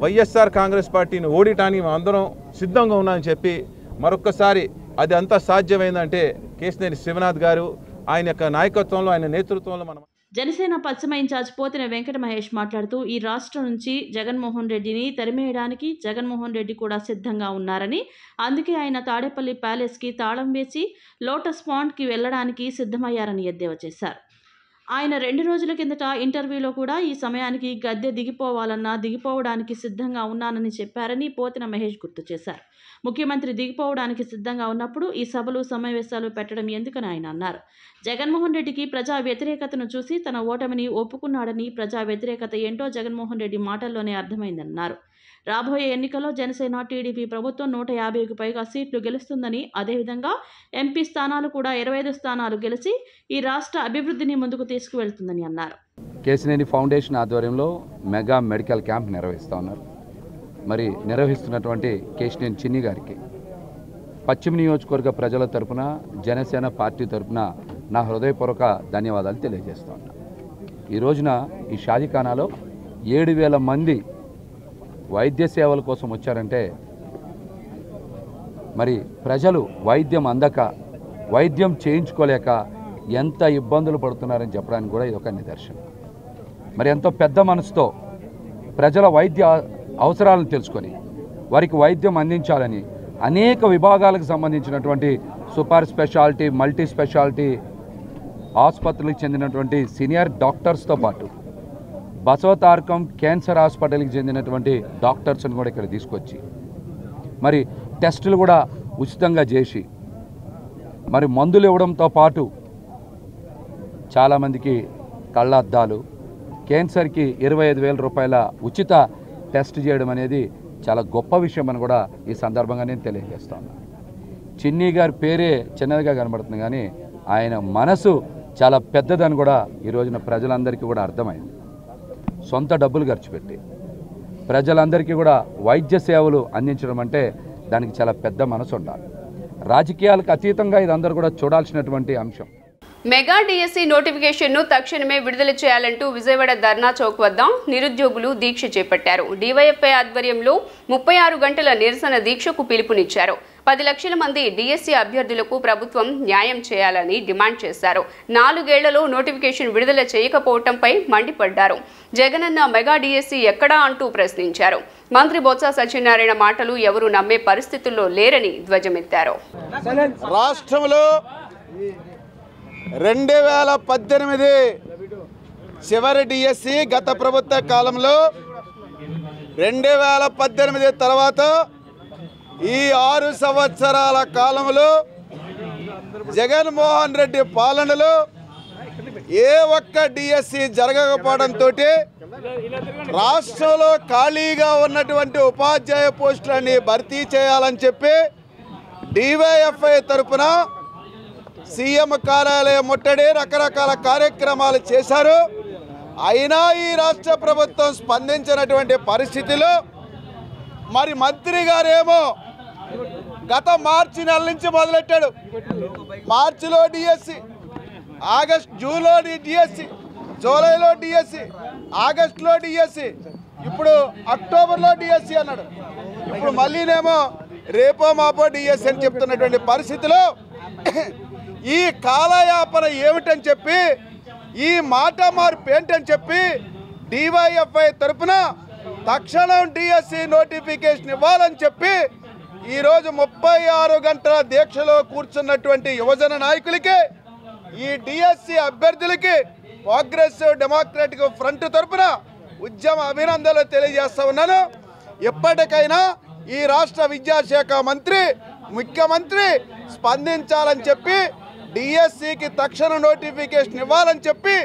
వైఎస్ఆర్ కాంగ్రెస్ పార్టీని ఓడిటానికి మేమందరం సిద్ధంగా ఉన్నామని చెప్పి మరొక్కసారి అది అంతా సాధ్యమైందంటే కేశినేని శివనాథ్ గారు ఆయన యొక్క నాయకత్వంలో, ఆయన నేతృత్వంలో మనం. జనసేన పశ్చిమ ఇన్ఛార్జ్ పోతిన వెంకట మహేష్ మాట్లాడుతూ ఈ రాష్ట్రం నుంచి జగన్మోహన్ రెడ్డిని తరిమేయడానికి జగన్మోహన్ రెడ్డి కూడా సిద్ధంగా ఉన్నారని, అందుకే ఆయన తాడేపల్లి ప్యాలెస్కి తాళం వేసి లోటస్ పాండ్కి వెళ్లడానికి సిద్ధమయ్యారని ఎద్దేవా చేశారు. ఆయన 2 రోజుల కిందట ఇంటర్వ్యూలో కూడా ఈ సమయానికి గద్దె దిగిపోవాలన్నా దిగిపోవడానికి సిద్ధంగా ఉన్నానని చెప్పారని పోతిన మహేష్ గుర్తు చేశారు. ముఖ్యమంత్రి దిగిపోవడానికి సిద్ధంగా ఉన్నప్పుడు ఈ సభలు సమావేశాలు పెట్టడం ఎందుకని ఆయన అన్నారు. జగన్మోహన్ రెడ్డికి ప్రజా వ్యతిరేకతను చూసి తన ఓటమిని ఒప్పుకున్నాడని, ప్రజా వ్యతిరేకత ఏంటో జగన్మోహన్ రెడ్డి మాటల్లోనే అర్థమైందన్నారు. రాబోయే ఎన్నికల్లో జనసేన టీడీపీ ప్రభుత్వం 150కు పైగా సీట్లు గెలుస్తుందని, అదేవిధంగా ఎంపీ స్థానాలు కూడా 25 స్థానాలు గెలిచి ఈ రాష్ట్ర అభివృద్ధిని ముందుకు తీసుకువెళ్తుందని అన్నారు. కేశినేని ఫౌండేషన్ ఆధ్వర్యంలో మెగా మెడికల్ క్యాంప్ నిర్వహిస్తూ ఉన్నారు. మరి నిర్వహిస్తున్నటువంటి కేశినేని చిన్ని గారికి పశ్చిమ నియోజకవర్గ ప్రజల తరపున జనసేన పార్టీ తరపున నా హృదయపూర్వక ధన్యవాదాలు తెలియజేస్తూ ఉన్నా. ఈ రోజున ఈ షాదీఖానాలో 7,000 మంది వైద్య సేవల కోసం వచ్చారంటే మరి ప్రజలు వైద్యం అందక వైద్యం చేయించుకోలేక ఎంత ఇబ్బందులు పడుతున్నారని చెప్పడానికి కూడా ఇది ఒక నిదర్శనం. మరి ఎంతో పెద్ద మనసుతో ప్రజల వైద్య అవసరాలను తెలుసుకొని వారికి వైద్యం అందించాలని అనేక విభాగాలకు సంబంధించినటువంటి సూపర్ స్పెషాలిటీ మల్టీ స్పెషాలిటీ ఆసుపత్రులకు చెందినటువంటి సీనియర్ డాక్టర్స్తో పాటు బసవతారకం క్యాన్సర్ హాస్పిటల్కి చెందినటువంటి డాక్టర్స్ని కూడా ఇక్కడ తీసుకొచ్చి మరి టెస్టులు కూడా ఉచితంగా చేసి మరి మందులు ఇవ్వడంతో పాటు చాలామందికి కళ్ళద్దాలు క్యాన్సర్కి 25,000 రూపాయల ఉచిత టెస్ట్ చేయడం అనేది చాలా గొప్ప విషయం అని కూడా ఈ సందర్భంగా నేను తెలియజేస్తాను. చిన్ని గారి పేరే చిన్నదిగా కనబడుతుంది కానీ ఆయన మనసు చాలా పెద్దదని కూడా ఈ రోజున ప్రజలందరికీ కూడా అర్థమైంది. సొంత డబ్బులు ఖర్చు పెట్టి ప్రజలందరికీ కూడా వైద్య సేవలు అందించడం అంటే దానికి చాలా పెద్ద మనసు ఉండాలి. రాజకీయాలకు అతీతంగా ఇదందరూ కూడా చూడాల్సినటువంటి అంశం. మెగా డిఎస్సి నోటిఫికేషన్ను తక్షణమే విడుదల చేయాలంటూ విజయవాడ ధర్నా చౌక్ వద్ద నిరుద్యోగులు దీక్ష చేపట్టారు. డివైఎఫ్ఐ ఆధ్వర్యంలో 36 గంటల నిరసన దీక్షకు పిలుపునిచ్చారు. 10 లక్షల మంది డిఎస్సి అభ్యర్థులకు ప్రభుత్వం న్యాయం చేయాలని డిమాండ్ చేశారు. 4 ఏళ్లలో నోటిఫికేషన్ విడుదల చేయకపోవడంపై మండిపడ్డారు. జగనన్న మెగా డిఎస్సి ఎక్కడా అంటూ ప్రశ్నించారు. మంత్రి బొత్స సత్యనారాయణ మాటలు ఎవరు నమ్మే పరిస్థితుల్లో లేరని ధ్వజమెత్తారు. రాష్ట్రంలో 2018 చివరి డిఎస్సి గత ప్రభుత్వ కాలంలో 2018 తర్వాత ఈ 6 సంవత్సరాల కాలంలో జగన్మోహన్ రెడ్డి పాలనలో ఏ ఒక్క డిఎస్సి జరగకపోవడంతో రాష్ట్రంలో ఖాళీగా ఉన్నటువంటి ఉపాధ్యాయ పోస్టులన్నీ భర్తీ చేయాలని చెప్పి డివైఎఫ్ఐ తరఫున సీఎం కార్యాలయం ముట్టడి రకరకాల కార్యక్రమాలు చేశారు. అయినా ఈ రాష్ట్ర ప్రభుత్వం స్పందించినటువంటి పరిస్థితిలో మరి మంత్రి గారేమో గత మార్చి నెల నుంచి మొదలెట్టాడు. మార్చిలో డిఎస్సి, జూన్లో డిఎస్సి, జూలైలో డిఎస్సి, ఆగస్టులో డిఎస్సి, ఇప్పుడు అక్టోబర్లో డిఎస్సి అన్నాడు. ఇప్పుడు మళ్ళీనేమో రేపో మాపో డిఎస్సి అని చెప్తున్నటువంటి పరిస్థితిలో ఈ కాలయాపన ఏమిటని చెప్పి ఈ మాట మార్పు ఏంటని చెప్పి డివైఎఫ్ఐ తరఫున తక్షణం డిఎస్సి నోటిఫికేషన్ ఇవ్వాలని చెప్పి ఈరోజు 36 గంటల దీక్షలో కూర్చున్నటువంటి యువజన నాయకులకి ఈ డిఎస్సి అభ్యర్థులకి ప్రోగ్రెసివ్ డెమోక్రటిక్ ఫ్రంట్ తరఫున ఉద్యమ అభినందనలు తెలియజేస్తా ఉన్నాను. ఎప్పటికైనా ఈ రాష్ట్ర విద్యాశాఖ మంత్రి ముఖ్యమంత్రి స్పందించాలని చెప్పి డిఎస్సికి తక్షణ నోటిఫికేషన్ ఇవ్వాలని చెప్పి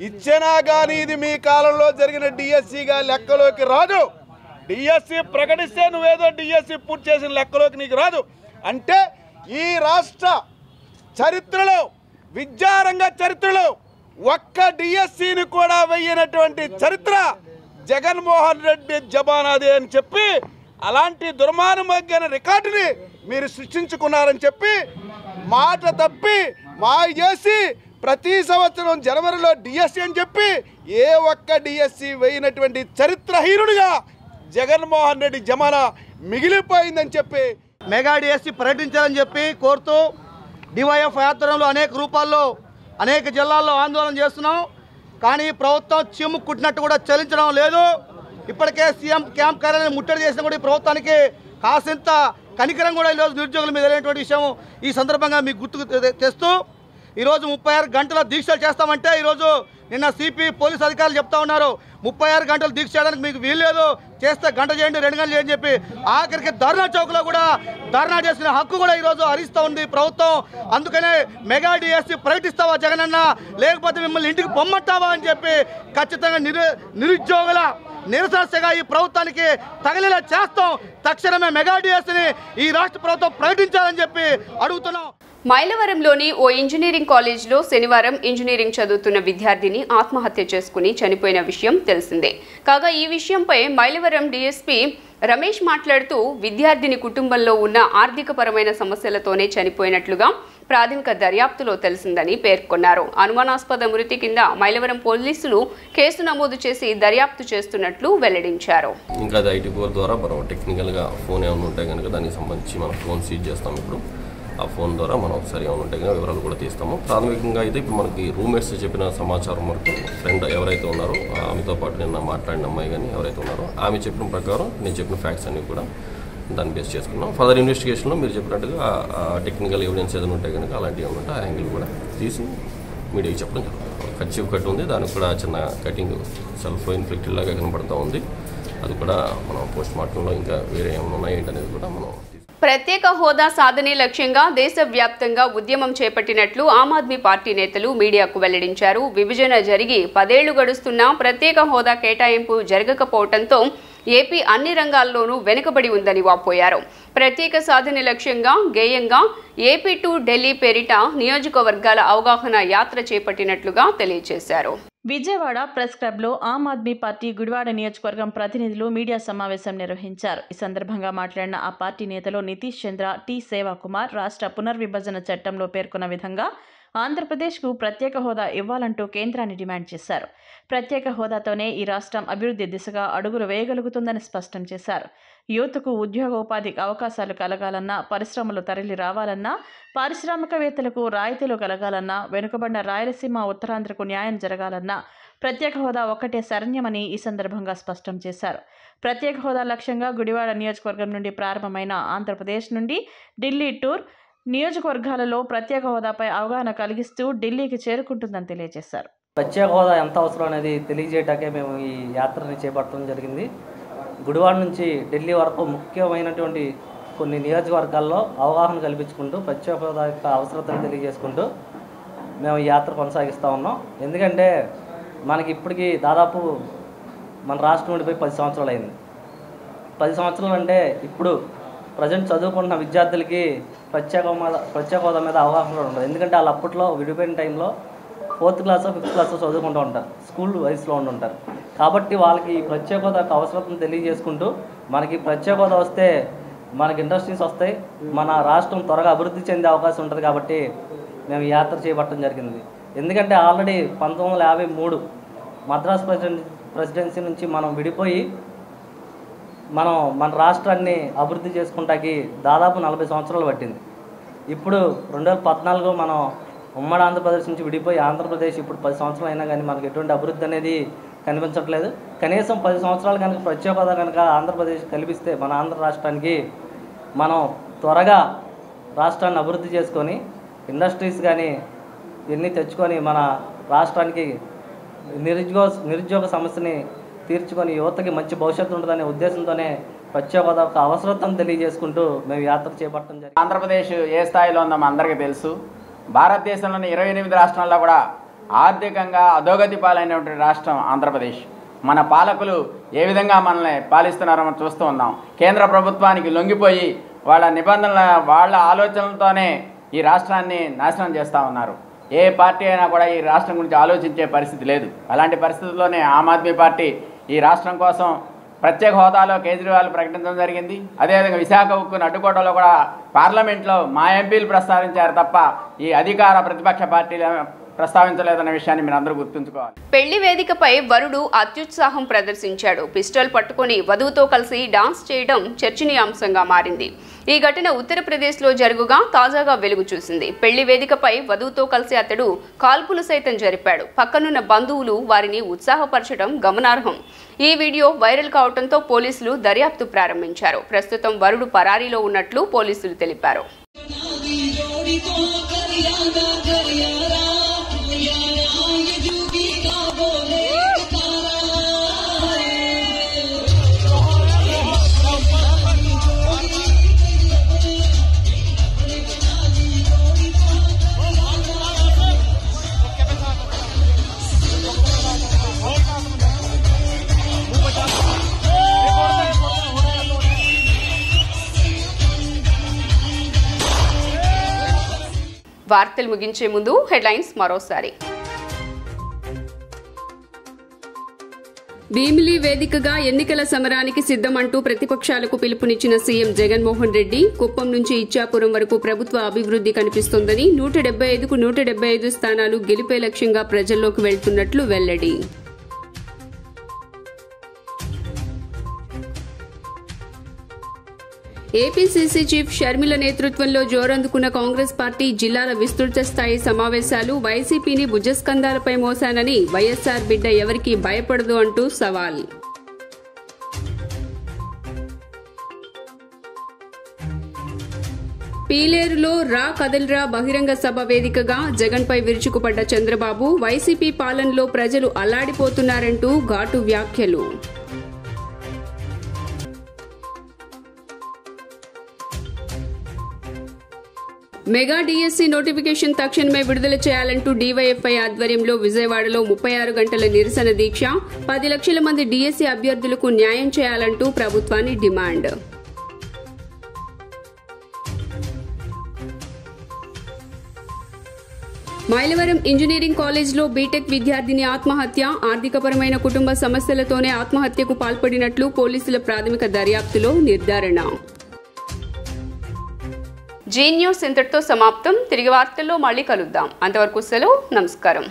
ఇచ్చినా కానీ ఇది మీ కాలంలో జరిగిన డిఎస్సిగా లెక్కలోకి రాదు. డిఎస్సి ప్రకటిస్తే నువ్వేదో డిఎస్సి పూర్తి చేసిన లెక్కలోకి నీకు రాదు. అంటే ఈ రాష్ట్ర చరిత్రలో విద్యారంగ చరిత్రలో ఒక్క డిఎస్సిని కూడా వెయ్యనటువంటి చరిత్ర జగన్మోహన్ రెడ్డి జబానాదే అని చెప్పి అలాంటి దుర్మార్గమైన రికార్డుని మీరు సృష్టించుకున్నారని చెప్పి మాట తప్పి మాయ చేసి ప్రతి సంవత్సరం జనవరిలో డిఎస్సి అని చెప్పి ఏ ఒక్క డిఎస్సి వేయనటువంటి చరిత్రహీనుడిగా జగన్మోహన్ రెడ్డి జమానా మిగిలిపోయిందని చెప్పి మెగా డిఎస్సి ప్రకటించాలని చెప్పి కోరుతూ డివైఎఫ్ ఆధ్వర్యంలో అనేక రూపాల్లో అనేక జిల్లాల్లో ఆందోళన చేస్తున్నాం. కానీ ప్రభుత్వం చిమ్ము కుట్టినట్టు కూడా చలించడం లేదు. ఇప్పటికే సీఎం క్యాంప్ కార్యాలయం ముట్టడి చేసిన కూడా ఈ ప్రభుత్వానికి కాసింత కనికరం కూడా ఈరోజు నిరుద్యోగుల మీద లేనటువంటి విషయం ఈ సందర్భంగా మీకు గుర్తుకు తెస్తూ ఈరోజు 36 గంటల దీక్షలు చేస్తామంటే ఈరోజు నిన్న సిపి పోలీస్ అధికారులు చెప్తా ఉన్నారు 36 గంటలు దీక్ష చేయడానికి మీకు వీల్లేదు, చేస్తే గంట చేయండి 2 గంటలు చేయని చెప్పి ఆఖరికి ధర్నా చౌక్లో కూడా ధర్నా చేసిన హక్కు కూడా ఈరోజు హరిస్తూ ఉంది ప్రభుత్వం. అందుకనే మెగా డిఎస్సి ప్రకటిస్తావా జగనన్న, లేకపోతే మిమ్మల్ని ఇంటికి పొమ్మంటావా అని చెప్పి ఖచ్చితంగా నిరుద్యోగుల నిరసనగా ఈ ప్రభుత్వానికి తగిలేలా చేస్తాం. తక్షణమే మెగా డిఎస్సిని ఈ రాష్ట్ర ప్రభుత్వం ప్రకటించాలని చెప్పి అడుగుతున్నాం. మైలవరంలోని ఓ ఇంజనీరింగ్ కాలేజ్లో శనివారం ఇంజనీరింగ్ చదువుతున్న విద్యార్థిని ఆత్మహత్య చేసుకుని చనిపోయిన విషయం తెలిసిందే. కాగా ఈ విషయంపై మైలవరం డీఎస్పీ రమేష్ మాట్లాడుతూ విద్యార్థిని కుటుంబంలో ఉన్న ఆర్థికపరమైన సమస్యలతోనే చనిపోయినట్లుగా ప్రాథమిక దర్యాప్తులో తెలిసిందని పేర్కొన్నారు. అనుమానాస్పద మృతి కింద మైలవరం పోలీసులు కేసు నమోదు చేసి దర్యాప్తు చేస్తున్నట్లు వెల్లడించారు. ఇంకా ఐటీ కోర్ ద్వారా మనం టెక్నికల్గా ఫోన్ ఏమైనా ఉంటే కనుక దానికి సంబంధించి మనం ఫోన్ సీజ్ చేస్తాం. ఇప్పుడు ఆ ఫోన్ ద్వారా మనం ఒకసారి ఏమైనా ఉంటే కనుక వివరాలు కూడా తీస్తాము. ప్రాథమికంగా అయితే ఇప్పుడు మనకి రూమ్మేట్స్ చెప్పిన సమాచారం వరకు ఫ్రెండ్ ఎవరైతే ఉన్నారో ఆమెతో పాటు నిన్న మాట్లాడిన అమ్మాయి కానీ ఎవరైతే ఉన్నారో ఆమె చెప్పిన ప్రకారం నేను చెప్పిన ఫ్యాక్ట్స్ అన్ని కూడా దాన్ని బేస్ చేసుకున్నాం. ఫర్దర్ ఇన్వెస్టిగేషన్లో మీరు చెప్పినట్టుగా టెక్నికల్ ఎవిడెన్స్ ఏదైనా ఉంటే కనుక అలాంటివి ఏమంటే ఆ యాంగిల్ కూడా తీసి మీడియాకి చెప్పడం జరుగుతుంది. కర్చీఫ్ కట్ ఉంది, దానికి కూడా చిన్న కటింగ్ సెల్ఫ్ ఇన్ఫెక్టెడ్ లాగా కనబడుతూ ఉంది. అది కూడా మనం పోస్ట్ మార్టంలో ఇంకా వేరే ఏమైనా ఉన్నాయి ఏంటనేది కూడా మనం ప్రత్యేక హోదా సాధనే లక్ష్యంగా దేశవ్యాప్తంగా ఉద్యమం చేపట్టినట్లు ఆమ్ ఆద్మీ పార్టీ నేతలు మీడియాకు వెల్లడించారు. విభజన జరిగి 10 ఏళ్లు గడుస్తున్నా ప్రత్యేక హోదా కేటాయింపు జరగకపోవడంతో ఏపీ అన్ని రంగాల్లోనూ వెనుకబడి ఉందని వాపోయారు. ప్రత్యేక సాధన లక్ష్యంగా గేయంగా ఏపీ టు ఢిల్లీ పేరిట నియోజకవర్గాల అవగాహన యాత్ర చేపట్టినట్లుగా తెలియజేశారు. విజయవాడ ప్రెస్ క్లబ్లో ఆమ్ ఆద్మీ పార్టీ గుడివాడ నియోజకవర్గం ప్రతినిధులు మీడియా సమావేశం నిర్వహించారు. ఈ సందర్భంగా మాట్లాడిన ఆ పార్టీ నేతలు నితీష్ చంద్ర, టి సేవాకుమార్ రాష్ట్ర పునర్విభజన చట్టంలో పేర్కొన్న విధంగా ఆంధ్రప్రదేశ్కు ప్రత్యేక హోదా ఇవ్వాలంటూ కేంద్రాన్ని డిమాండ్ చేశారు. ప్రత్యేక హోదాతోనే ఈ రాష్ట్రం అభివృద్ధి దిశగా అడుగులు వేయగలుగుతుందని స్పష్టం చేశారు. యువతకు ఉద్యోగోపాధి అవకాశాలు కలగాలన్నా, పరిశ్రమలు తరలి రావాలన్నా, పారిశ్రామికవేత్తలకు రాయితీలు కలగాలన్నా, వెనుకబడిన రాయలసీమ ఉత్తరాంధ్రకు న్యాయం జరగాలన్నా ప్రత్యేక హోదా ఒక్కటే శరణ్యమని ఈ సందర్భంగా స్పష్టం చేశారు. ప్రత్యేక హోదా లక్ష్యంగా గుడివాడ నియోజకవర్గం నుండి ప్రారంభమైన ఆంధ్రప్రదేశ్ నుండి ఢిల్లీ టూర్ నియోజకవర్గాలలో ప్రత్యేక హోదాపై అవగాహన కలిగిస్తూ ఢిల్లీకి చేరుకుంటుందని తెలియజేశారు. ప్రత్యేక హోదా ఎంత అవసరం అనేది తెలియజేయటాకే మేము ఈ యాత్రని చేపట్టడం జరిగింది. గుడివాడ నుంచి ఢిల్లీ వరకు ముఖ్యమైనటువంటి కొన్ని నియోజకవర్గాల్లో అవగాహన కల్పించుకుంటూ ప్రత్యేక హోదా యొక్క అవసరతను తెలియజేసుకుంటూ మేము ఈ యాత్ర కొనసాగిస్తూ ఉన్నాం. ఎందుకంటే మనకి ఇప్పటికీ దాదాపు మన రాష్ట్రం ఉండిపోయి 10 సంవత్సరాలు అయింది. 10 సంవత్సరాలు అంటే ఇప్పుడు ప్రజెంట్ చదువుకుంటున్న విద్యార్థులకి ప్రత్యేక హోదా మీద అవగాహన ఉండదు. ఎందుకంటే వాళ్ళు అప్పట్లో విడిపోయిన టైంలో 4th క్లాస్ 5th క్లాస్ చదువుకుంటూ ఉంటారు, స్కూల్ వయసులో ఉంటారు. కాబట్టి వాళ్ళకి ఈ ప్రత్యేక హోదా అవసరం తెలియజేసుకుంటూ మనకి ప్రత్యేక హోదా వస్తే మనకి ఇండస్ట్రీస్ వస్తాయి, మన రాష్ట్రం త్వరగా అభివృద్ధి చెందే అవకాశం ఉంటుంది. కాబట్టి మేము ఈ యాత్ర చేపట్టడం జరిగింది. ఎందుకంటే ఆల్రెడీ 1953 మద్రాస్ ప్రెసిడెన్సీ నుంచి మనం విడిపోయి మన రాష్ట్రాన్ని అభివృద్ధి చేసుకుంటాకి దాదాపు 40 సంవత్సరాలు పట్టింది. ఇప్పుడు 2014 మనం ఉమ్మడి ఆంధ్రప్రదేశ్ నుంచి విడిపోయి ఆంధ్రప్రదేశ్ ఇప్పుడు 10 సంవత్సరాలు అయినా కానీ మనకి ఎటువంటి అభివృద్ధి అనేది కనిపించట్లేదు. కనీసం 10 సంవత్సరాలు కనుక ప్రత్యేక హోదా కనుక ఆంధ్రప్రదేశ్ కల్పిస్తే మన ఆంధ్ర రాష్ట్రానికి మనం త్వరగా రాష్ట్రాన్ని అభివృద్ధి చేసుకొని ఇండస్ట్రీస్ కానీ ఇవన్నీ తెచ్చుకొని మన రాష్ట్రానికి నిరుద్యోగ సమస్యని తీర్చుకొని యువతకి మంచి భవిష్యత్తు ఉంటుందనే ఉద్దేశంతోనే ప్రత్యేక హోదా అవసరతను తెలియజేసుకుంటూ మేము యాత్ర చేపట్టడం జరిగింది. ఆంధ్రప్రదేశ్ ఏ స్థాయిలో ఉందో మన అందరికీ తెలుసు. భారతదేశంలోని 28 రాష్ట్రాల్లో కూడా ఆర్థికంగా అధోగతి పాలైనటువంటి రాష్ట్రం ఆంధ్రప్రదేశ్. మన పాలకులు ఏ విధంగా మనల్ని పాలిస్తున్నారో మనం చూస్తూ ఉన్నాం. కేంద్ర ప్రభుత్వానికి లొంగిపోయి వాళ్ళ నిబంధనల వాళ్ళ ఆలోచనలతోనే ఈ రాష్ట్రాన్ని నాశనం చేస్తూ ఉన్నారు. ఏ పార్టీ అయినా కూడా ఈ రాష్ట్రం గురించి ఆలోచించే పరిస్థితి లేదు. అలాంటి పరిస్థితుల్లోనే ఆమ్ ఆద్మీ పార్టీ ఈ రాష్ట్రం కోసం ప్రత్యేక హోదాలో కేజ్రీవాల్ ప్రకటించడం జరిగింది. అదేవిధంగా విశాఖ ఉక్కును అడ్డుకోవడంలో కూడా పార్లమెంట్లో మా ఎంపీలు ప్రస్తావించారు తప్ప ఈ అధికార ప్రతిపక్ష పార్టీలు ప్రస్తావించలేదన్న విషయాన్ని మీరు అందరూ గుర్తుంచుకోవాలి. పెళ్లి వేదికపై వరుడు అత్యుత్సాహం ప్రదర్శించాడు. పిస్టల్ పట్టుకుని వధువుతో కలిసి డాన్స్ చేయడం చర్చనీయాంశంగా మారింది. ఈ ఘటన ఉత్తరప్రదేశ్లో జరుగుగా తాజాగా వెలుగు చూసింది. పెళ్లి వేదికపై వధువుతో కలిసి అతడు కాల్పులు సైతం జరిపాడు. పక్కనున్న బంధువులు వారిని ఉత్సాహపరచడం గమనార్హం. ఈ వీడియో వైరల్ కావడంతో పోలీసులు దర్యాప్తు ప్రారంభించారు. ప్రస్తుతం వరుడు పరారీలో ఉన్నట్లు పోలీసులు తెలిపారు. వార్తలు ముగించే ముందు హెడ్లైన్స్ మరోసారి. భీమిలి వేదికగా ఎన్నికల సమరానికి సిద్ధమంటూ ప్రతిపక్షాలకు పిలుపునిచ్చిన సీఎం జగన్మోహన్ రెడ్డి. కుప్పం నుంచి ఇచ్చాపురం వరకు ప్రభుత్వ అభివృద్ధి కనిపిస్తోందని 175కు 175 స్థానాలు గెలిపే లక్ష్యంగా ప్రజల్లోకి వెళ్తున్నట్లు వెల్లడి. ఏపీసీసీ చీఫ్ షర్మిల నేతృత్వంలో జోరందుకున్న కాంగ్రెస్ పార్టీ జిల్లాల విస్తృత స్థాయి సమావేశాలు. వైసీపీని భుజస్కంధాలపై మోసానని వైఎస్సార్ బిడ్డ ఎవరికీ భయపడదు అంటూ సవాల్. పీలేరులో రా కదల్రా బహిరంగ సభ వేదికగా జగన్పై విరుచుకుపడ్డ చంద్రబాబు. వైసీపీ పాలనలో ప్రజలు అల్లాడిపోతున్నారంటూ ఘాటు వ్యాఖ్యలు. మెగా డీఎస్సీ నోటిఫికేషన్ తక్షణమే విడుదల చేయాలంటూ డీవైఎఫ్ఐ ఆధ్వర్యంలో విజయవాడలో 36 గంటల నిరసన దీక్ష. 10 లక్షల మంది డీఎస్సీ అభ్యర్థులకు న్యాయం చేయాలంటూ ప్రభుత్వాన్ని డిమాండ్. మైలవరం ఇంజనీరింగ్ కాలేజ్లో బీటెక్ విద్యార్థిని ఆత్మహత్య. ఆర్థికపరమైన కుటుంబ సమస్యలతోనే ఆత్మహత్యకు పాల్పడినట్లు పోలీసుల ప్రాథమిక దర్యాప్తులో నిర్ధారణ. జీ న్యూస్ ఇంతటితో సమాప్తం. తిరిగి వార్తల్లో మళ్ళీ కలుద్దాం. అంతవరకు సెలవు. నమస్కారం.